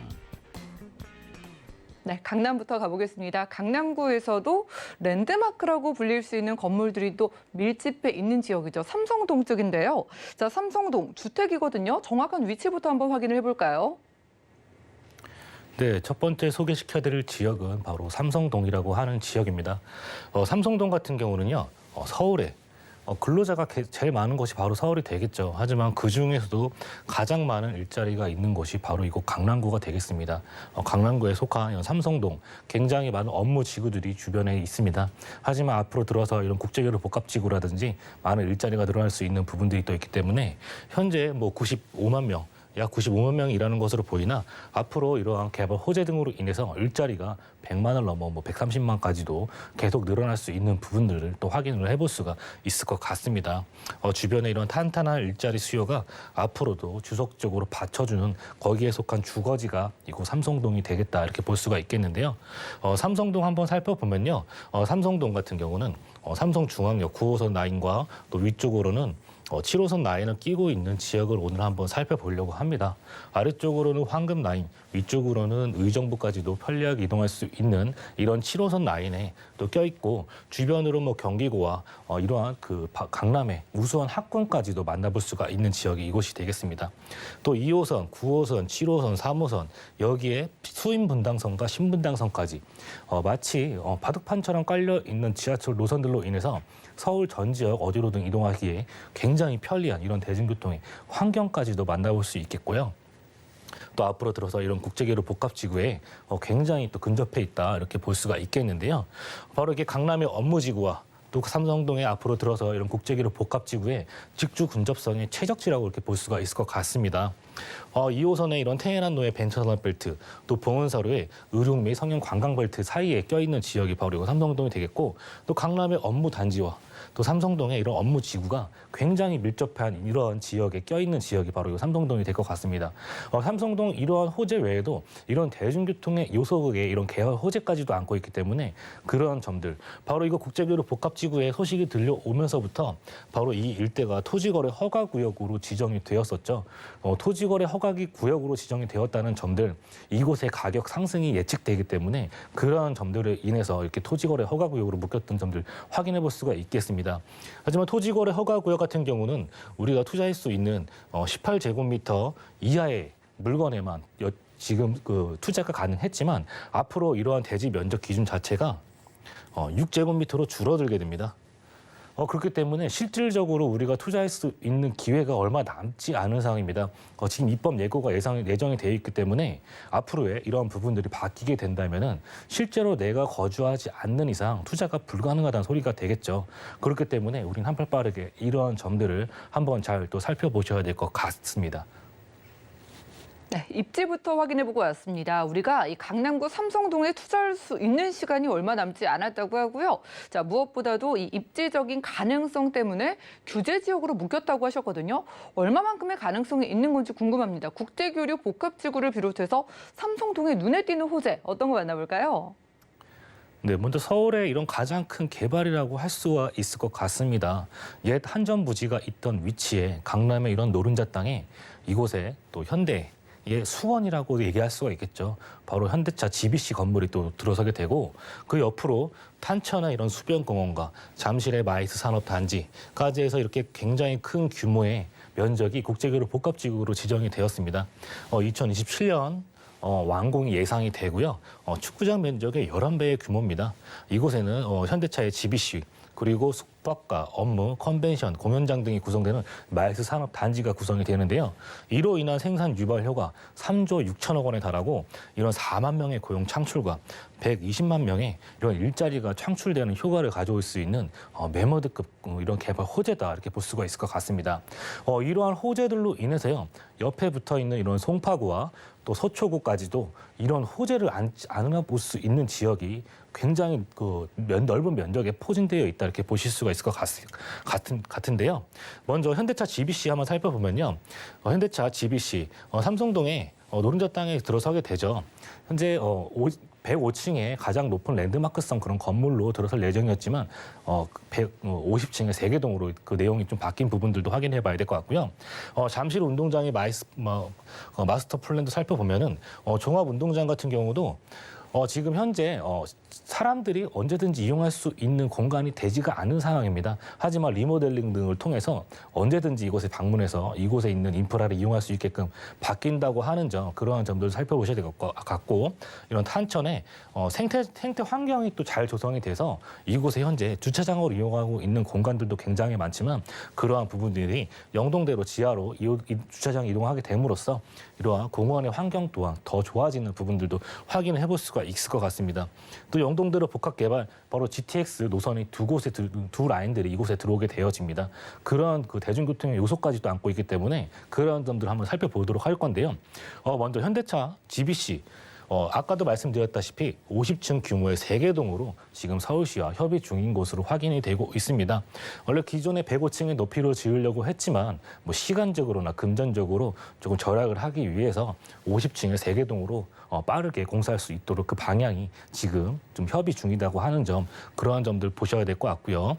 네, 강남부터 가보겠습니다. 강남구에서도 랜드마크라고 불릴 수 있는 건물들이 또 밀집해 있는 지역이죠. 삼성동 쪽인데요. 자, 삼성동 주택이거든요. 정확한 위치부터 한번 확인을 해볼까요? 네, 첫 번째 소개시켜드릴 지역은 바로 삼성동이라고 하는 지역입니다. 삼성동 같은 경우는요, 서울에 근로자가 제일 많은 곳이 바로 서울이 되겠죠. 하지만 그중에서도 가장 많은 일자리가 있는 곳이 바로 이곳 강남구가 되겠습니다. 강남구에 속한 삼성동, 굉장히 많은 업무 지구들이 주변에 있습니다. 하지만 앞으로 들어서 이런 국제교류 복합지구라든지 많은 일자리가 늘어날 수 있는 부분들이 또 있기 때문에 현재 95만 명, 약 95만 명이 일하는 것으로 보이나 앞으로 이러한 개발 호재 등으로 인해서 일자리가 100만을 넘어 130만까지도 계속 늘어날 수 있는 부분들을 또 확인을 해볼 수가 있을 것 같습니다. 주변에 이런 탄탄한 일자리 수요가 앞으로도 주석적으로 받쳐주는 거기에 속한 주거지가 이곳 삼성동이 되겠다 이렇게 볼 수가 있겠는데요. 삼성동 한번 살펴보면요. 삼성동 같은 경우는 삼성중앙역 9호선 라인과 또 위쪽으로는 7호선 라인을 끼고 있는 지역을 오늘 한번 살펴보려고 합니다. 아래쪽으로는 황금 라인, 위쪽으로는 의정부까지도 편리하게 이동할 수 있는 이런 7호선 라인에 또 껴있고 주변으로 경기고와 이러한 강남의 우수한 학군까지도 만나볼 수가 있는 지역이 이곳이 되겠습니다. 또 2호선, 9호선, 7호선, 3호선 여기에 수인분당선과 신분당선까지 마치 바둑판처럼 깔려 있는 지하철 노선들로 인해서 서울 전 지역 어디로든 이동하기에 굉장히 편리한 이런 대중교통의 환경까지도 만나볼 수 있겠고요. 또 앞으로 들어서 이런 국제기류 복합지구에 굉장히 또 근접해 있다 이렇게 볼 수가 있겠는데요. 바로 이게 강남의 업무지구와 또 삼성동에 앞으로 들어서 이런 국제기류 복합지구의 직주 근접성의 최적지라고 이렇게 볼 수가 있을 것 같습니다. 2호선의 이런 테헤란로의 벤처산업벨트, 또 봉은사로의 의료 및 성형 관광벨트 사이에 껴있는 지역이 바로 이거 삼성동이 되겠고, 또 강남의 업무단지와 또 삼성동의 이런 업무지구가 굉장히 밀접한 이러한 지역에 껴있는 지역이 바로 이 삼성동이 될 것 같습니다. 삼성동 이러한 호재 외에도 이런 대중교통의 요소의 이런 개발 호재까지도 안고 있기 때문에 그러한 점들, 바로 이거 국제교류 복합지구의 소식이 들려오면서부터 바로 이 일대가 토지거래 허가구역으로 지정이 되었었죠. 토지거래 허가기 구역으로 지정이 되었다는 점들, 이곳의 가격 상승이 예측되기 때문에 그러한 점들에 인해서 이렇게 토지거래 허가구역으로 묶였던 점들 확인해 볼 수가 있겠습니다. 하지만 토지거래 허가구역 같은 경우는 우리가 투자할 수 있는 18제곱미터 이하의 물건에만 지금 그 투자가 가능했지만 앞으로 이러한 대지 면적 기준 자체가 6제곱미터로 줄어들게 됩니다. 그렇기 때문에 실질적으로 우리가 투자할 수 있는 기회가 얼마 남지 않은 상황입니다. 지금 입법 예고가 예정이 되어 있기 때문에 앞으로의 이러한 부분들이 바뀌게 된다면은 실제로 내가 거주하지 않는 이상 투자가 불가능하다는 소리가 되겠죠. 그렇기 때문에 우린 한발 빠르게 이러한 점들을 한번 잘 또 살펴보셔야 될 것 같습니다. 네, 입지부터 확인해보고 왔습니다. 우리가 이 강남구 삼성동에 투자할 수 있는 시간이 얼마 남지 않았다고 하고요. 자, 무엇보다도 이 입지적인 가능성 때문에 규제 지역으로 묶였다고 하셨거든요. 얼마만큼의 가능성이 있는 건지 궁금합니다. 국제교류 복합지구를 비롯해서 삼성동에 눈에 띄는 호재 어떤 거 만나볼까요? 네, 먼저 서울의 이런 가장 큰 개발이라고 할 수가 있을 것 같습니다. 옛 한전 부지가 있던 위치에 강남의 이런 노른자 땅에 이곳에 또 현대 수원이라고 얘기할 수가 있겠죠. 바로 현대차 GBC 건물이 또 들어서게 되고 그 옆으로 탄천의 이런 수변공원과 잠실의 마이스 산업단지까지 해서 이렇게 굉장히 큰 규모의 면적이 국제교류 복합지구로 지정이 되었습니다. 2027년 완공이 예상이 되고요. 축구장 면적의 11배의 규모입니다. 이곳에는 현대차의 GBC 그리고 숙박과 업무, 컨벤션, 공연장 등이 구성되는 마이스 산업 단지가 구성이 되는데요. 이로 인한 생산 유발 효과 3조 6천억 원에 달하고 이런 4만 명의 고용 창출과 120만 명의 이런 일자리가 창출되는 효과를 가져올 수 있는 메머드급 이런 개발 호재다 이렇게 볼 수가 있을 것 같습니다. 이러한 호재들로 인해서요. 옆에 붙어 있는 이런 송파구와 또 서초구까지도 이런 호재를 안아볼 수 있는 지역이 굉장히 넓은 면적에 포진되어 있다 이렇게 보실 수가 있을 것 같은데요. 먼저 현대차 GBC 한번 살펴보면요. 현대차 GBC 삼성동에 노른자 땅에 들어서게 되죠. 현재 105층의 가장 높은 랜드마크성 그런 건물로 들어설 예정이었지만 150층의 3개 동으로 그 내용이 좀 바뀐 부분들도 확인해 봐야 될 것 같고요. 잠실 운동장의 마스터 플랜도 살펴보면은 종합 운동장 같은 경우도 지금 현재 사람들이 언제든지 이용할 수 있는 공간이 되지가 않은 상황입니다. 하지만 리모델링 등을 통해서 언제든지 이곳에 방문해서 이곳에 있는 인프라를 이용할 수 있게끔 바뀐다고 하는 점, 그러한 점들을 살펴보셔야 될 것 같고, 이런 탄천의 생태 환경이 또 잘 조성이 돼서 이곳에 현재 주차장으로 이용하고 있는 공간들도 굉장히 많지만 그러한 부분들이 영동대로 지하로 주차장 이동하게 됨으로써 이러한 공원의 환경 또한 더 좋아지는 부분들도 확인을 해볼 수가 있을 것 같습니다. 또 영동대로 복합개발, 바로 GTX 노선이 두 라인들이 이곳에 들어오게 되어집니다. 그런 그 대중교통의 요소까지도 안고 있기 때문에 그런 점들을 한번 살펴보도록 할 건데요. 먼저 현대차 GBC. 아까도 말씀드렸다시피 50층 규모의 3개 동으로 지금 서울시와 협의 중인 것으로 확인이 되고 있습니다. 원래 기존의 105층의 높이로 지으려고 했지만 시간적으로나 금전적으로 조금 절약을 하기 위해서 50층의 3개 동으로 빠르게 공사할 수 있도록 그 방향이 지금 좀 협의 중이라고 하는 점, 그러한 점들 보셔야 될 것 같고요.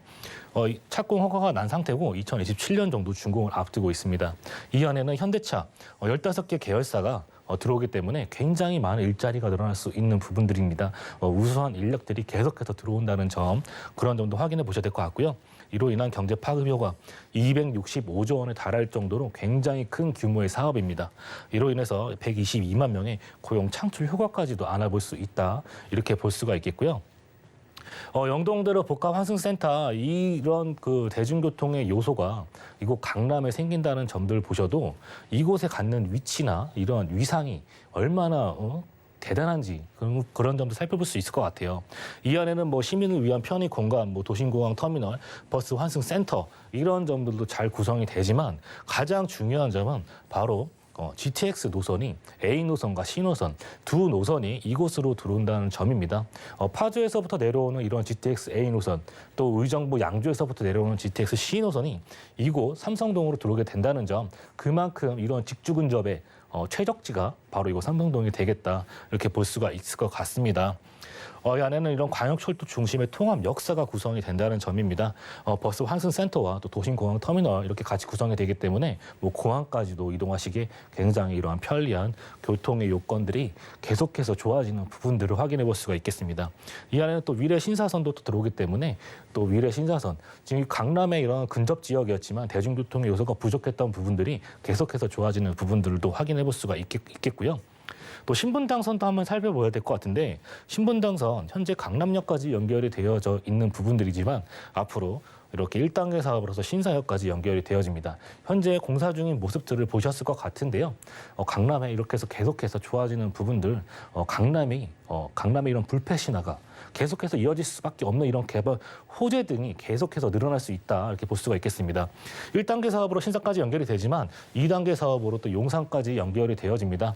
착공 허가가 난 상태고 2027년 정도 준공을 앞두고 있습니다. 이 안에는 현대차 15개 계열사가 들어오기 때문에 굉장히 많은 일자리가 늘어날 수 있는 부분들입니다. 우수한 인력들이 계속해서 들어온다는 점, 그런 점도 확인해 보셔야 될 것 같고요. 이로 인한 경제 파급 효과 265조 원에 달할 정도로 굉장히 큰 규모의 사업입니다. 이로 인해서 122만 명의 고용 창출 효과까지도 안아볼 수 있다, 이렇게 볼 수가 있겠고요. 영동대로 복합환승센터 이런 그 대중교통의 요소가 이곳 강남에 생긴다는 점들 보셔도 이곳에 갖는 위치나 이런 위상이 얼마나 대단한지 그런 점도 살펴볼 수 있을 것 같아요. 이 안에는 뭐 시민을 위한 편의 공간, 뭐 도심공항 터미널, 버스 환승 센터 이런 점들도 잘 구성이 되지만 가장 중요한 점은 바로 GTX 노선이 A 노선과 C 노선 두 노선이 이곳으로 들어온다는 점입니다. 파주에서부터 내려오는 이런 GTX A 노선, 또 의정부 양주에서부터 내려오는 GTX C 노선이 이곳 삼성동으로 들어오게 된다는 점, 그만큼 이런 직주 근접의 최적지가 바로 이곳 삼성동이 되겠다 이렇게 볼 수가 있을 것 같습니다. 이 안에는 이런 광역철도 중심의 통합 역사가 구성이 된다는 점입니다. 버스 환승센터와 또 도심공항 터미널 이렇게 같이 구성이 되기 때문에 뭐 공항까지도 이동하시기에 굉장히 이러한 편리한 교통의 요건들이 계속해서 좋아지는 부분들을 확인해 볼 수가 있겠습니다. 이 안에는 또 위례 신사선도 또 들어오기 때문에 또 위례 신사선, 지금 강남의 이런 근접 지역이었지만 대중교통의 요소가 부족했던 부분들이 계속해서 좋아지는 부분들도 확인해 볼 수가 있겠고요. 또 신분당선도 한번 살펴봐야 될 것 같은데 신분당선 현재 강남역까지 연결이 되어져 있는 부분들이지만 앞으로 이렇게 1단계 사업으로서 신사역까지 연결이 되어집니다. 현재 공사 중인 모습들을 보셨을 것 같은데요. 강남에 이렇게 해서 계속해서 좋아지는 부분들, 강남의 이런 불패 신화가 계속해서 이어질 수밖에 없는 이런 개발 호재 등이 계속해서 늘어날 수 있다 이렇게 볼 수가 있겠습니다. 1단계 사업으로 신사까지 연결이 되지만 2단계 사업으로 또 용산까지 연결이 되어집니다.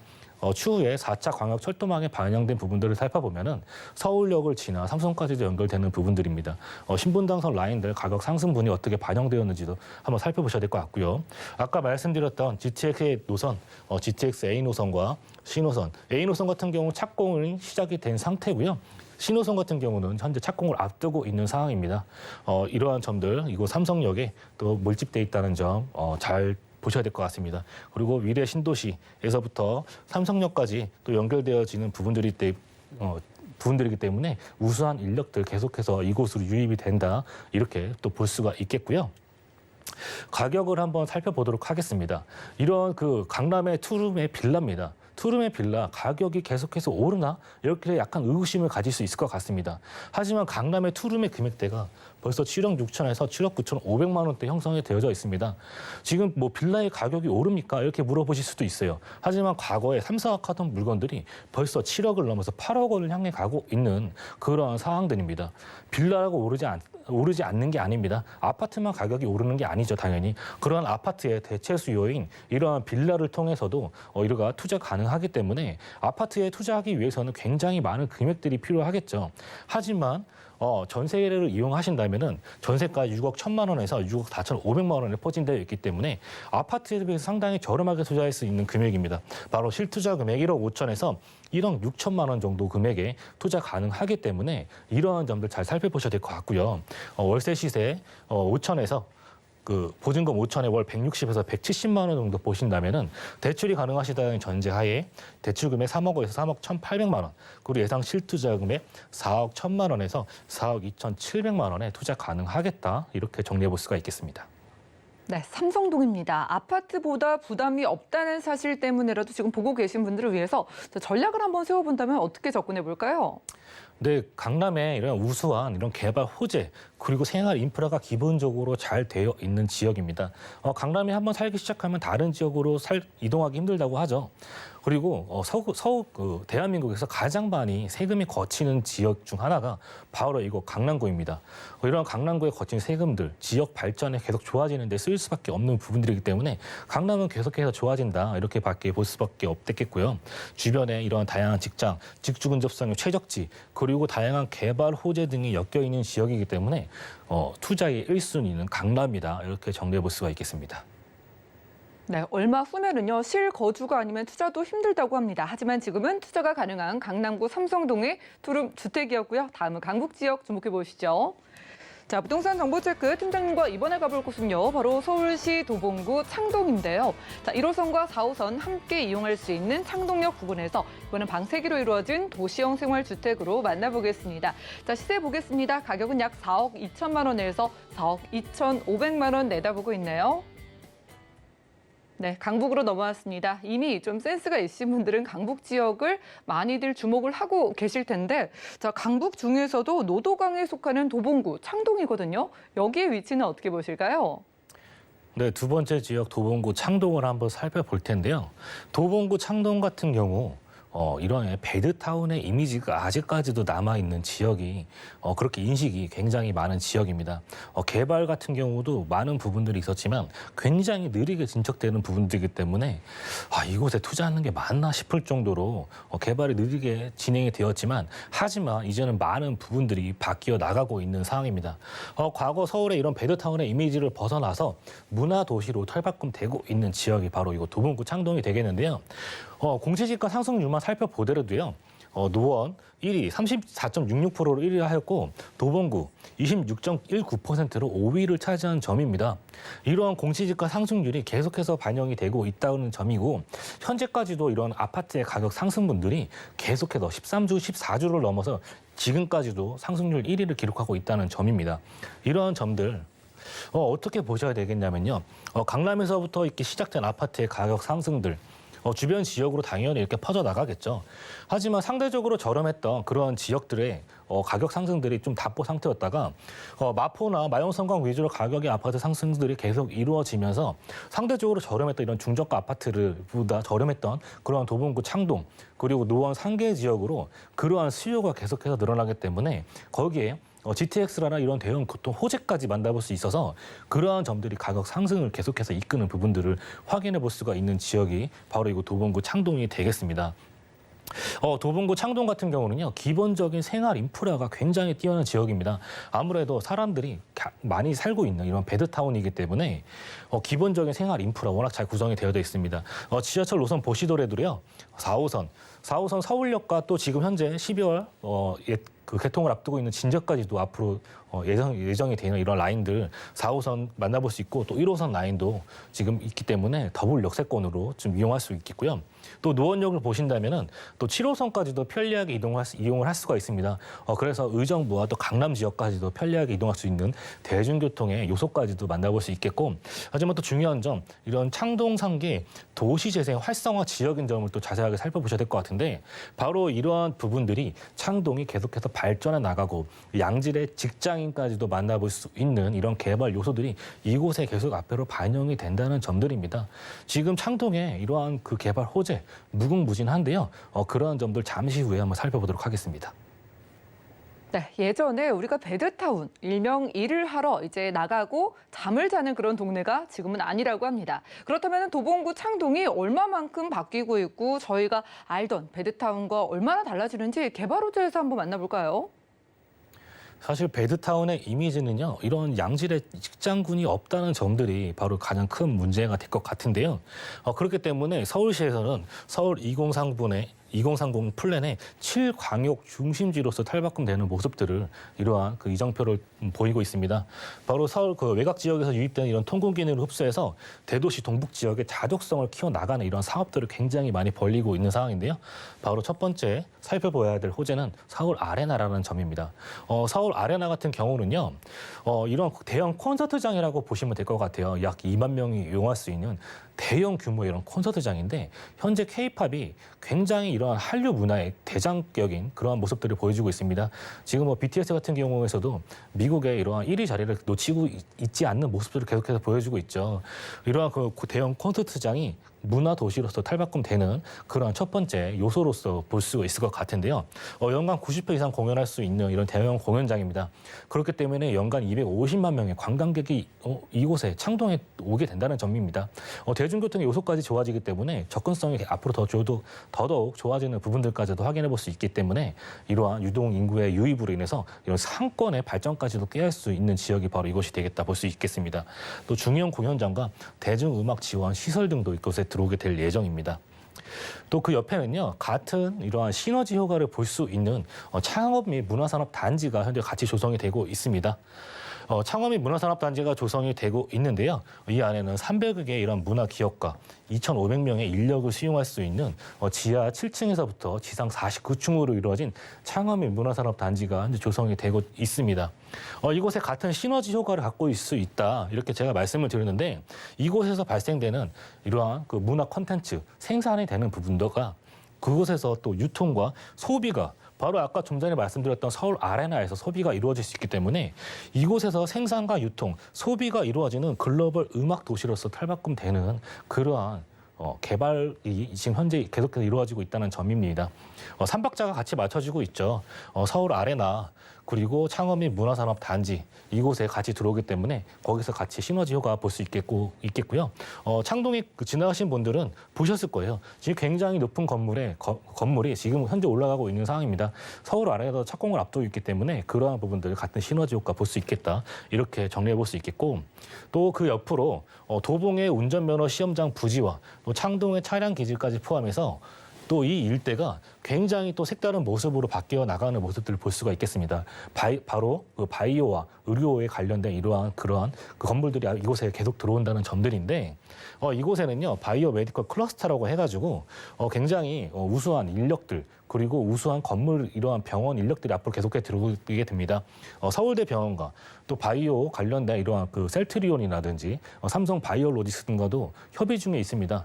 추후에 4차 광역철도망에 반영된 부분들을 살펴보면은 서울역을 지나 삼성까지도 연결되는 부분들입니다. 신분당선 라인들 가격 상승분이 어떻게 반영되었는지도 한번 살펴보셔야 될 것 같고요. 아까 말씀드렸던 GTX 노선, GTX A 노선과 C 노선, A 노선 같은 경우 착공이 시작이 된 상태고요. 신호선 같은 경우는 현재 착공을 앞두고 있는 상황입니다. 이러한 점들 이곳 삼성역에 또 밀집돼 있다는 점 잘 보셔야 될 것 같습니다. 그리고 위례 신도시에서부터 삼성역까지 또 연결되어지는 부분들이기 때문에 우수한 인력들 계속해서 이곳으로 유입이 된다 이렇게 또 볼 수가 있겠고요. 가격을 한번 살펴보도록 하겠습니다. 이런 그 강남의 투룸의 빌라입니다. 투룸의 빌라 가격이 계속해서 오르나 이렇게 약간 의구심을 가질 수 있을 것 같습니다. 하지만 강남의 투룸의 금액대가 벌써 7억 6천에서 7억 9천 5백만 원대 형성이 되어져 있습니다. 지금 뭐 빌라의 가격이 오릅니까? 이렇게 물어보실 수도 있어요. 하지만 과거에 3, 4억 하던 물건들이 벌써 7억을 넘어서 8억 원을 향해 가고 있는 그런 상황들입니다. 빌라라고 오르지 않는 게 아닙니다. 아파트만 가격이 오르는 게 아니죠, 당연히. 그러한 아파트의 대체 수요인 이러한 빌라를 통해서도 이러가 투자 가능하기 때문에 아파트에 투자하기 위해서는 굉장히 많은 금액들이 필요하겠죠. 하지만 전세를 이용하신다면은 전세가 6억 1천만 원에서 6억 4,500만 원에 포진되어 있기 때문에 아파트에 비해서 상당히 저렴하게 투자할 수 있는 금액입니다. 바로 실투자 금액 1억 5천에서 1억 6천만 원 정도 금액에 투자 가능하기 때문에 이러한 점들 잘 살펴보셔야 될 것 같고요. 월세 시세 5천에서 그 보증금 5천에 월 160에서 170만 원 정도 보신다면은 대출이 가능하시다는 전제하에 대출 금액 3억에서 3억 1,800만 원, 그리고 예상 실투자 금액 4억 1천만 원에서 4억 2,700만 원에 투자 가능하겠다 이렇게 정리해 볼 수가 있겠습니다. 네, 삼성동입니다. 아파트보다 부담이 없다는 사실 때문에라도 지금 보고 계신 분들을 위해서 전략을 한번 세워본다면 어떻게 접근해 볼까요? 네, 강남에 이런 우수한 이런 개발 호재 그리고 생활 인프라가 기본적으로 잘 되어 있는 지역입니다. 강남에 한번 살기 시작하면 다른 지역으로 이동하기 힘들다고 하죠. 그리고 대한민국에서 가장 많이 세금이 거치는 지역 중 하나가 바로 이곳 강남구입니다. 이런 강남구에 거친 세금들 지역 발전에 계속 좋아지는 데 쓰일 수밖에 없는 부분들이기 때문에 강남은 계속해서 좋아진다 이렇게밖에 볼 수밖에 없겠고요. 주변에 이런 다양한 직장, 직주 근접성의 최적지 그리고 다양한 개발 호재 등이 엮여 있는 지역이기 때문에 투자의 1순위는 강남이다 이렇게 정리해 볼 수가 있겠습니다. 네, 얼마 후면은요, 실거주가 아니면 투자도 힘들다고 합니다. 하지만 지금은 투자가 가능한 강남구 삼성동의 투룸 주택이었고요. 다음은 강북 지역 주목해 보시죠. 자, 부동산 정보체크 팀장님과 이번에 가볼 곳은요, 바로 서울시 도봉구 창동인데요. 자, 1호선과 4호선 함께 이용할 수 있는 창동역 부근에서 이번엔 방 3개로 이루어진 도시형 생활주택으로 만나보겠습니다. 자, 시세 보겠습니다. 가격은 약 4억 2천만 원에서 4억 2,500만 원 내다보고 있네요. 네, 강북으로 넘어왔습니다. 이미 좀 센스가 있으신 분들은 강북 지역을 많이들 주목을 하고 계실 텐데, 자, 강북 중에서도 노도강에 속하는 도봉구, 창동이거든요. 여기의 위치는 어떻게 보실까요? 네, 두 번째 지역 도봉구 창동을 한번 살펴볼 텐데요. 도봉구 창동 같은 경우 이런 배드타운의 이미지가 아직까지도 남아있는 지역이 그렇게 인식이 굉장히 많은 지역입니다. 개발 같은 경우도 많은 부분들이 있었지만 굉장히 느리게 진척되는 부분들이기 때문에 이곳에 투자하는 게 맞나 싶을 정도로 개발이 느리게 진행이 되었지만 하지만 이제는 많은 부분들이 바뀌어 나가고 있는 상황입니다. 과거 서울의 이런 배드타운의 이미지를 벗어나서 문화도시로 탈바꿈되고 있는 지역이 바로 이곳 도봉구 창동이 되겠는데요. 공시지가 상승률만 살펴보더라도요. 노원 1위 34.66%로 1위 하였고 도봉구 26.19%로 5위를 차지한 점입니다. 이러한 공시지가 상승률이 계속해서 반영이 되고 있다는 점이고 현재까지도 이런 아파트의 가격 상승분들이 계속해서 13주, 14주를 넘어서 지금까지도 상승률 1위를 기록하고 있다는 점입니다. 이러한 점들 어떻게 보셔야 되겠냐면요. 강남에서부터 이렇게 시작된 아파트의 가격 상승들 주변 지역으로 당연히 이렇게 퍼져나가겠죠. 하지만 상대적으로 저렴했던 그런 지역들의 가격 상승들이 좀 답보 상태였다가 마포나 마용성광 위주로 가격의 아파트 상승들이 계속 이루어지면서 상대적으로 저렴했던 이런 중저가 아파트보다 저렴했던 그러한 도봉구 창동 그리고 노원 상계 지역으로 그러한 수요가 계속해서 늘어나기 때문에 거기에 GTX라나 이런 대형 교통 호재까지 만나볼 수 있어서 그러한 점들이 가격 상승을 계속해서 이끄는 부분들을 확인해 볼 수가 있는 지역이 바로 이곳 도봉구 창동이 되겠습니다. 도봉구 창동 같은 경우는요, 기본적인 생활 인프라가 굉장히 뛰어난 지역입니다. 아무래도 사람들이 많이 살고 있는 이런 배드타운이기 때문에 기본적인 생활 인프라 워낙 잘 구성이 되어 있습니다. 지하철 노선 보시더라도요, 4호선 서울역과 또 지금 현재 12월 그 개통을 앞두고 있는 진저까지도 앞으로 예정이 되어 있는 이런 라인들 4호선 만나볼 수 있고 또 1호선 라인도 지금 있기 때문에 더블 역세권으로 좀 이용할 수 있겠고요. 또 노원역을 보신다면은 또 7호선까지도 편리하게 이용을 할 수가 있습니다. 그래서 의정부와 또 강남 지역까지도 편리하게 이동할 수 있는 대중교통의 요소까지도 만나볼 수 있겠고, 하지만 또 중요한 점 이런 창동 상계 도시재생 활성화 지역인 점을 또 자세하게 살펴보셔야 될 것 같은데 바로 이러한 부분들이 창동이 계속해서 발전해 나가고 양질의 직장인까지도 만나볼 수 있는 이런 개발 요소들이 이곳에 계속 앞으로 반영이 된다는 점들입니다. 지금 창동에 이러한 그 개발 호재 무궁무진한데요. 그러한 점들 잠시 후에 한번 살펴보도록 하겠습니다. 네, 예전에 우리가 배드타운, 일명 일을 하러 이제 나가고 잠을 자는 그런 동네가 지금은 아니라고 합니다. 그렇다면 도봉구 창동이 얼마만큼 바뀌고 있고 저희가 알던 배드타운과 얼마나 달라지는지 개발 호재에서 한번 만나볼까요? 사실 배드타운의 이미지는요, 이런 양질의 직장군이 없다는 점들이 바로 가장 큰 문제가 될 것 같은데요. 그렇기 때문에 서울시에서는 서울 2030 플랜의 7광역 중심지로서 탈바꿈되는 모습들을 이러한 그 이정표를 보이고 있습니다. 바로 서울 그 외곽 지역에서 유입되는 이런 통근 기능을 흡수해서 대도시 동북 지역의 자족성을 키워나가는 이런 사업들을 굉장히 많이 벌리고 있는 상황인데요. 바로 첫 번째 살펴봐야 될 호재는 서울 아레나라는 점입니다. 서울 아레나 같은 경우는요, 이런 대형 콘서트장이라고 보시면 될 것 같아요. 약 2만 명이 이용할 수 있는 대형 규모의 이런 콘서트장인데 현재 K-팝이 굉장히 이러한 한류 문화의 대장격인 그러한 모습들을 보여주고 있습니다. 지금 BTS 같은 경우에서도 미국의 이러한 1위 자리를 놓치고 있지 않는 모습들을 계속해서 보여주고 있죠. 이러한 그 대형 콘서트장이 문화 도시로서 탈바꿈되는 그러한 첫 번째 요소로서 볼 수 있을 것 같은데요. 연간 90회 이상 공연할 수 있는 이런 대형 공연장입니다. 그렇기 때문에 연간 250만 명의 관광객이 이곳에 창동에 오게 된다는 점입니다. 대중교통의 요소까지 좋아지기 때문에 접근성이 앞으로 더더욱 좋아지는 부분들까지도 확인해 볼 수 있기 때문에 이러한 유동 인구의 유입으로 인해서 이런 상권의 발전까지도 꾀할 수 있는 지역이 바로 이곳이 되겠다 볼 수 있겠습니다. 또 중형 공연장과 대중음악 지원 시설 등도 이곳에 들어오게 될 예정입니다. 또 그 옆에는요, 같은 이러한 시너지 효과를 볼 수 있는 창업 및 문화산업 단지가 현재 같이 조성이 되고 있습니다. 창원 및 문화산업단지가 조성이 되고 있는데요. 이 안에는 300여 개의 이런 문화기업과 2,500명의 인력을 수용할 수 있는 지하 7층에서부터 지상 49층으로 이루어진 창원 및 문화산업단지가 이제 조성이 되고 있습니다. 이곳에 같은 시너지 효과를 갖고 있을 수 있다, 이렇게 제가 말씀을 드렸는데, 이곳에서 발생되는 이러한 그 문화 콘텐츠 생산이 되는 부분도가 그곳에서 또 유통과 소비가 바로 아까 좀 전에 말씀드렸던 서울 아레나에서 소비가 이루어질 수 있기 때문에 이곳에서 생산과 유통, 소비가 이루어지는 글로벌 음악 도시로서 탈바꿈되는 그러한 개발이 지금 현재 계속해서 이루어지고 있다는 점입니다. 3박자가 같이 맞춰지고 있죠. 서울 아레나 그리고 창원 및 문화산업단지 이곳에 같이 들어오기 때문에 거기서 같이 시너지 효과 볼 수 있겠고요. 창동에 지나가신 분들은 보셨을 거예요. 지금 굉장히 높은 건물이 지금 현재 올라가고 있는 상황입니다. 서울 아레나도 착공을 앞두고 있기 때문에 그러한 부분들 같은 시너지 효과 볼 수 있겠다, 이렇게 정리해 볼 수 있겠고, 또 그 옆으로 도봉의 운전면허 시험장 부지와 또 창동의 차량 기지까지 포함해서 또 이 일대가 굉장히 또 색다른 모습으로 바뀌어 나가는 모습들을 볼 수가 있겠습니다. 바로 그 바이오와 의료에 관련된 이러한 그러한 그 건물들이 이곳에 계속 들어온다는 점들인데, 이곳에는요 바이오 메디컬 클러스터라고 해가지고 굉장히 우수한 인력들, 그리고 우수한 건물, 이러한 병원 인력들이 앞으로 계속해서 들어오게 됩니다. 서울대 병원과 또 바이오 관련된 이러한 그 셀트리온이라든지 삼성 바이오로직스 등과도 협의 중에 있습니다.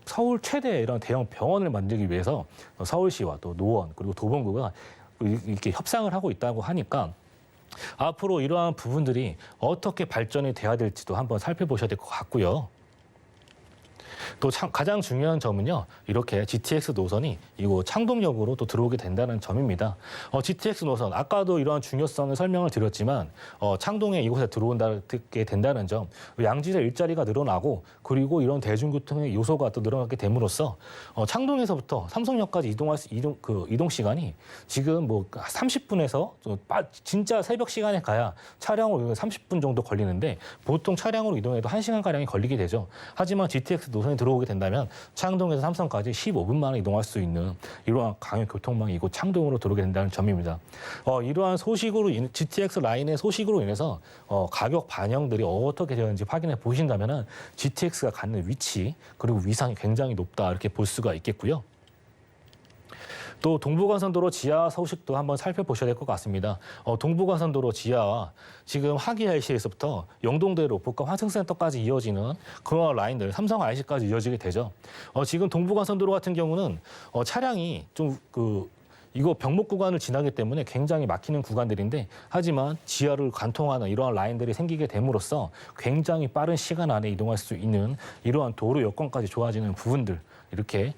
서울 최대 이런 대형 병원을 만들기 위해서 서울시와 또 노원 그리고 도봉구가 이렇게 협상을 하고 있다고 하니까 앞으로 이러한 부분들이 어떻게 발전이 돼야 될지도 한번 살펴보셔야 될 것 같고요. 또 가장 중요한 점은요, 이렇게 GTX 노선이 이곳 창동역으로 또 들어오게 된다는 점입니다. GTX 노선, 아까도 이러한 중요성을 설명을 드렸지만 창동에 이곳에 들어온다게 된다는 점, 양질의 일자리가 늘어나고 그리고 이런 대중교통의 요소가 또 늘어나게 됨으로써 창동에서부터 삼성역까지 이동 시간이 지금 뭐 30분에서 진짜 새벽 시간에 가야 차량으로 30분 정도 걸리는데 보통 차량으로 이동해도 1시간가량이 걸리게 되죠. 하지만 GTX 노선이 들어오게 된다면 창동에서 삼성까지 15분 만에 이동할 수 있는 이러한 강역 교통망이 이곳 창동으로 들어오게 된다는 점입니다. 이러한 소식으로 GTX 라인의 소식으로 인해서 가격 반영들이 어떻게 되는지 확인해 보신다면은 GTX가 갖는 위치 그리고 위상이 굉장히 높다, 이렇게 볼 수가 있겠고요. 또 동부간선도로 지하 소식도 한번 살펴보셔야 될 것 같습니다. 동부간선도로 지하와 지금 하기 IC에서부터 영동대로 복합 환승센터까지 이어지는 그런 라인들, 삼성 IC까지 이어지게 되죠. 지금 동부간선도로 같은 경우는 차량이 좀 이거 병목 구간을 지나기 때문에 굉장히 막히는 구간들인데, 하지만 지하를 관통하는 이러한 라인들이 생기게 됨으로써 굉장히 빠른 시간 안에 이동할 수 있는 이러한 도로 여건까지 좋아지는 부분들, 이렇게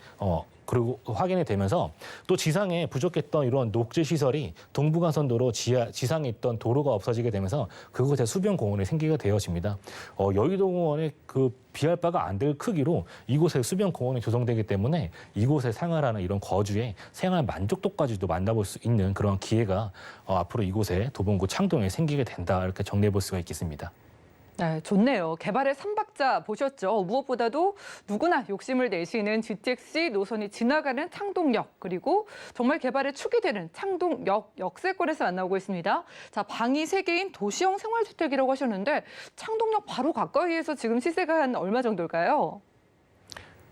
그리고 확인이 되면서 또 지상에 부족했던 이런 녹지 시설이 동부간선도로 지상에 있던 도로가 없어지게 되면서 그곳에 수변 공원이 생기게 되어집니다. 여의도공원의 그 비할 바가 안 될 크기로 이곳에 수변 공원이 조성되기 때문에 이곳에 생활하는 이런 거주의 생활 만족도까지도 만나볼 수 있는 그런 기회가 앞으로 이곳에 도봉구 창동에 생기게 된다, 이렇게 정리해 볼 수가 있겠습니다. 네, 좋네요. 개발의 3박자 보셨죠? 무엇보다도 누구나 욕심을 내시는 GTX 노선이 지나가는 창동역, 그리고 정말 개발의 축이 되는 창동역 역세권에서 만나고 있습니다. 자, 방이 3개인 도시형 생활주택이라고 하셨는데 창동역 바로 가까이에서 지금 시세가 한 얼마 정도일까요?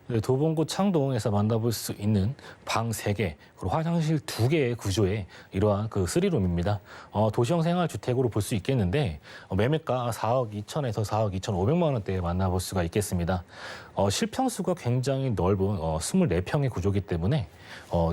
네, 도봉구 창동에서 만나볼 수 있는 방 3개, 그리고 화장실 2개의 구조의 이러한 그 3룸입니다. 도시형 생활주택으로 볼 수 있겠는데 매매가 4억 2천에서 4억 2,500만 원대에 만나볼 수가 있겠습니다. 실평수가 굉장히 넓은 24평의 구조이기 때문에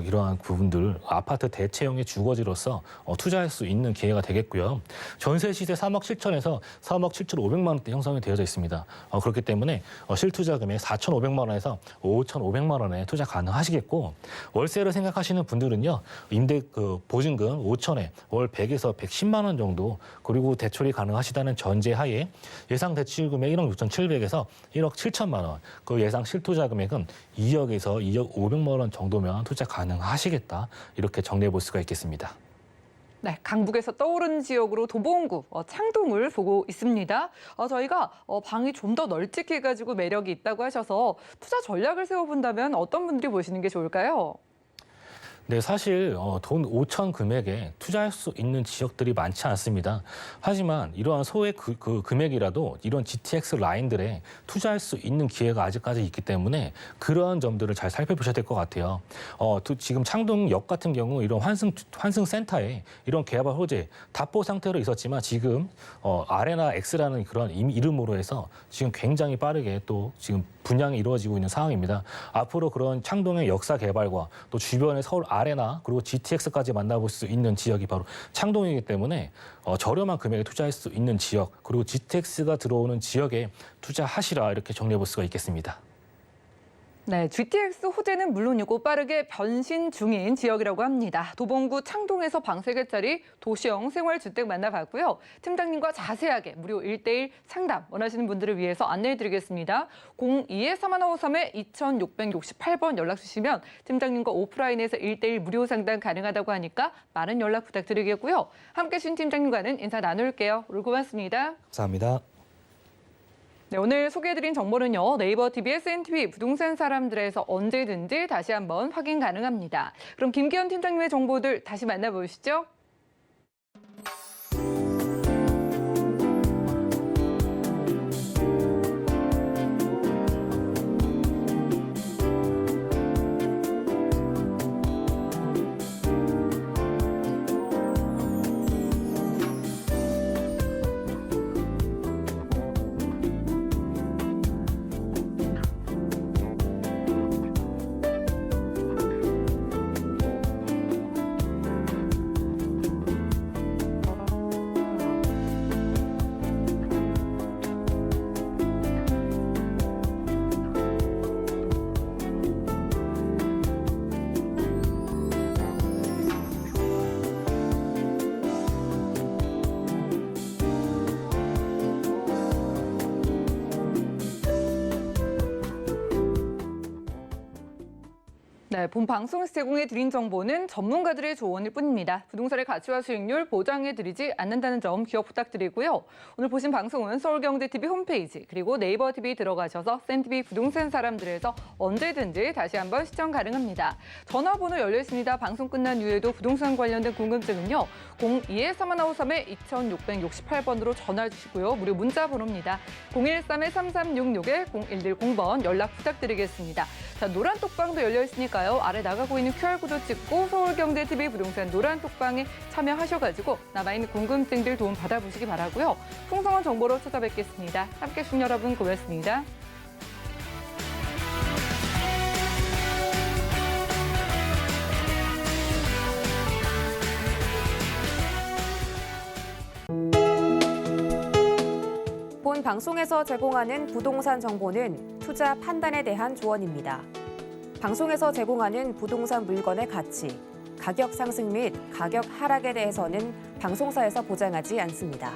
이러한 부분들 아파트 대체형의 주거지로서 투자할 수 있는 기회가 되겠고요. 전세 시세 3억 7천에서 3억 7,500만 원대 형성이 되어져 있습니다. 그렇기 때문에 실투자 금액 4,500만 원에서 5,500만 원에 투자 가능하시겠고, 월세를 생각하시는 분들은요, 임대 보증금 5천에 월 100에서 110만 원 정도, 그리고 대출이 가능하시다는 전제하에 예상 대출 금액 1억 6,700에서 1억 7천만 원, 그 예상 실투자 금액은 2억에서 2억 500만 원 정도면 투자 가능하시겠다, 이렇게 정리해 볼 수가 있겠습니다. 네, 강북에서 떠오르는 지역으로 도봉구, 창동을 보고 있습니다. 저희가 방이 좀 더 널찍해가지고 매력이 있다고 하셔서 투자 전략을 세워본다면 어떤 분들이 보시는 게 좋을까요? 네, 사실 돈 5천 금액에 투자할 수 있는 지역들이 많지 않습니다. 하지만 이러한 소액 그 금액이라도 이런 GTX 라인들에 투자할 수 있는 기회가 아직까지 있기 때문에 그러한 점들을 잘 살펴보셔야 될 것 같아요. 지금 창동역 같은 경우 이런 환승센터에 이런 개발 호재 답보 상태로 있었지만 지금 아레나 X라는 그런 이름으로 해서 지금 굉장히 빠르게 또 지금 분양이 이루어지고 있는 상황입니다. 앞으로 그런 창동의 역사 개발과 또 주변의 서울 아레나 그리고 GTX까지 만나볼 수 있는 지역이 바로 창동이기 때문에 저렴한 금액에 투자할 수 있는 지역 그리고 GTX가 들어오는 지역에 투자하시라 이렇게 정리해 볼 수가 있겠습니다. 네, GTX 호재는 물론이고 빠르게 변신 중인 지역이라고 합니다. 도봉구 창동에서 방 3개짜리 도시형 생활주택 만나봤고요. 팀장님과 자세하게 무료 1:1 상담 원하시는 분들을 위해서 안내해드리겠습니다. 02-3153-2668번 연락 주시면 팀장님과 오프라인에서 1:1 무료 상담 가능하다고 하니까 많은 연락 부탁드리겠고요. 함께 해주신 팀장님과는 인사 나눌게요. 오늘 고맙습니다. 감사합니다. 네, 오늘 소개해드린 정보는요. 네이버 TV, SNTV 부동산 사람들에서 언제든지 다시 한번 확인 가능합니다. 그럼 김기현 팀장님의 정보들 다시 만나보시죠. 네, 본 방송에서 제공해드린 정보는 전문가들의 조언일 뿐입니다. 부동산의 가치와 수익률 보장해드리지 않는다는 점 기억 부탁드리고요. 오늘 보신 방송은 서울경제TV 홈페이지 그리고 네이버 TV 들어가셔서 SNTV 부동산 사람들에서 언제든지 다시 한번 시청 가능합니다. 전화번호 열려 있습니다. 방송 끝난 이후에도 부동산 관련된 궁금증은요. 02-3153-2668번으로 전화 주시고요. 무료 문자 번호입니다. 013-3366-0110번 연락 부탁드리겠습니다. 자, 노란 톡방도 열려 있으니까요. 아래 나가고 있는 QR코드 찍고 서울경제TV 부동산 노란 톡방에 참여하셔가지고 남아있는 궁금증들 도움 받아보시기 바라고요. 풍성한 정보로 찾아뵙겠습니다. 함께해 주신 여러분 고맙습니다. 본 방송에서 제공하는 부동산 정보는 투자 판단에 대한 조언입니다. 방송에서 제공하는 부동산 물건의 가치, 가격 상승 및 가격 하락에 대해서는 방송사에서 보장하지 않습니다.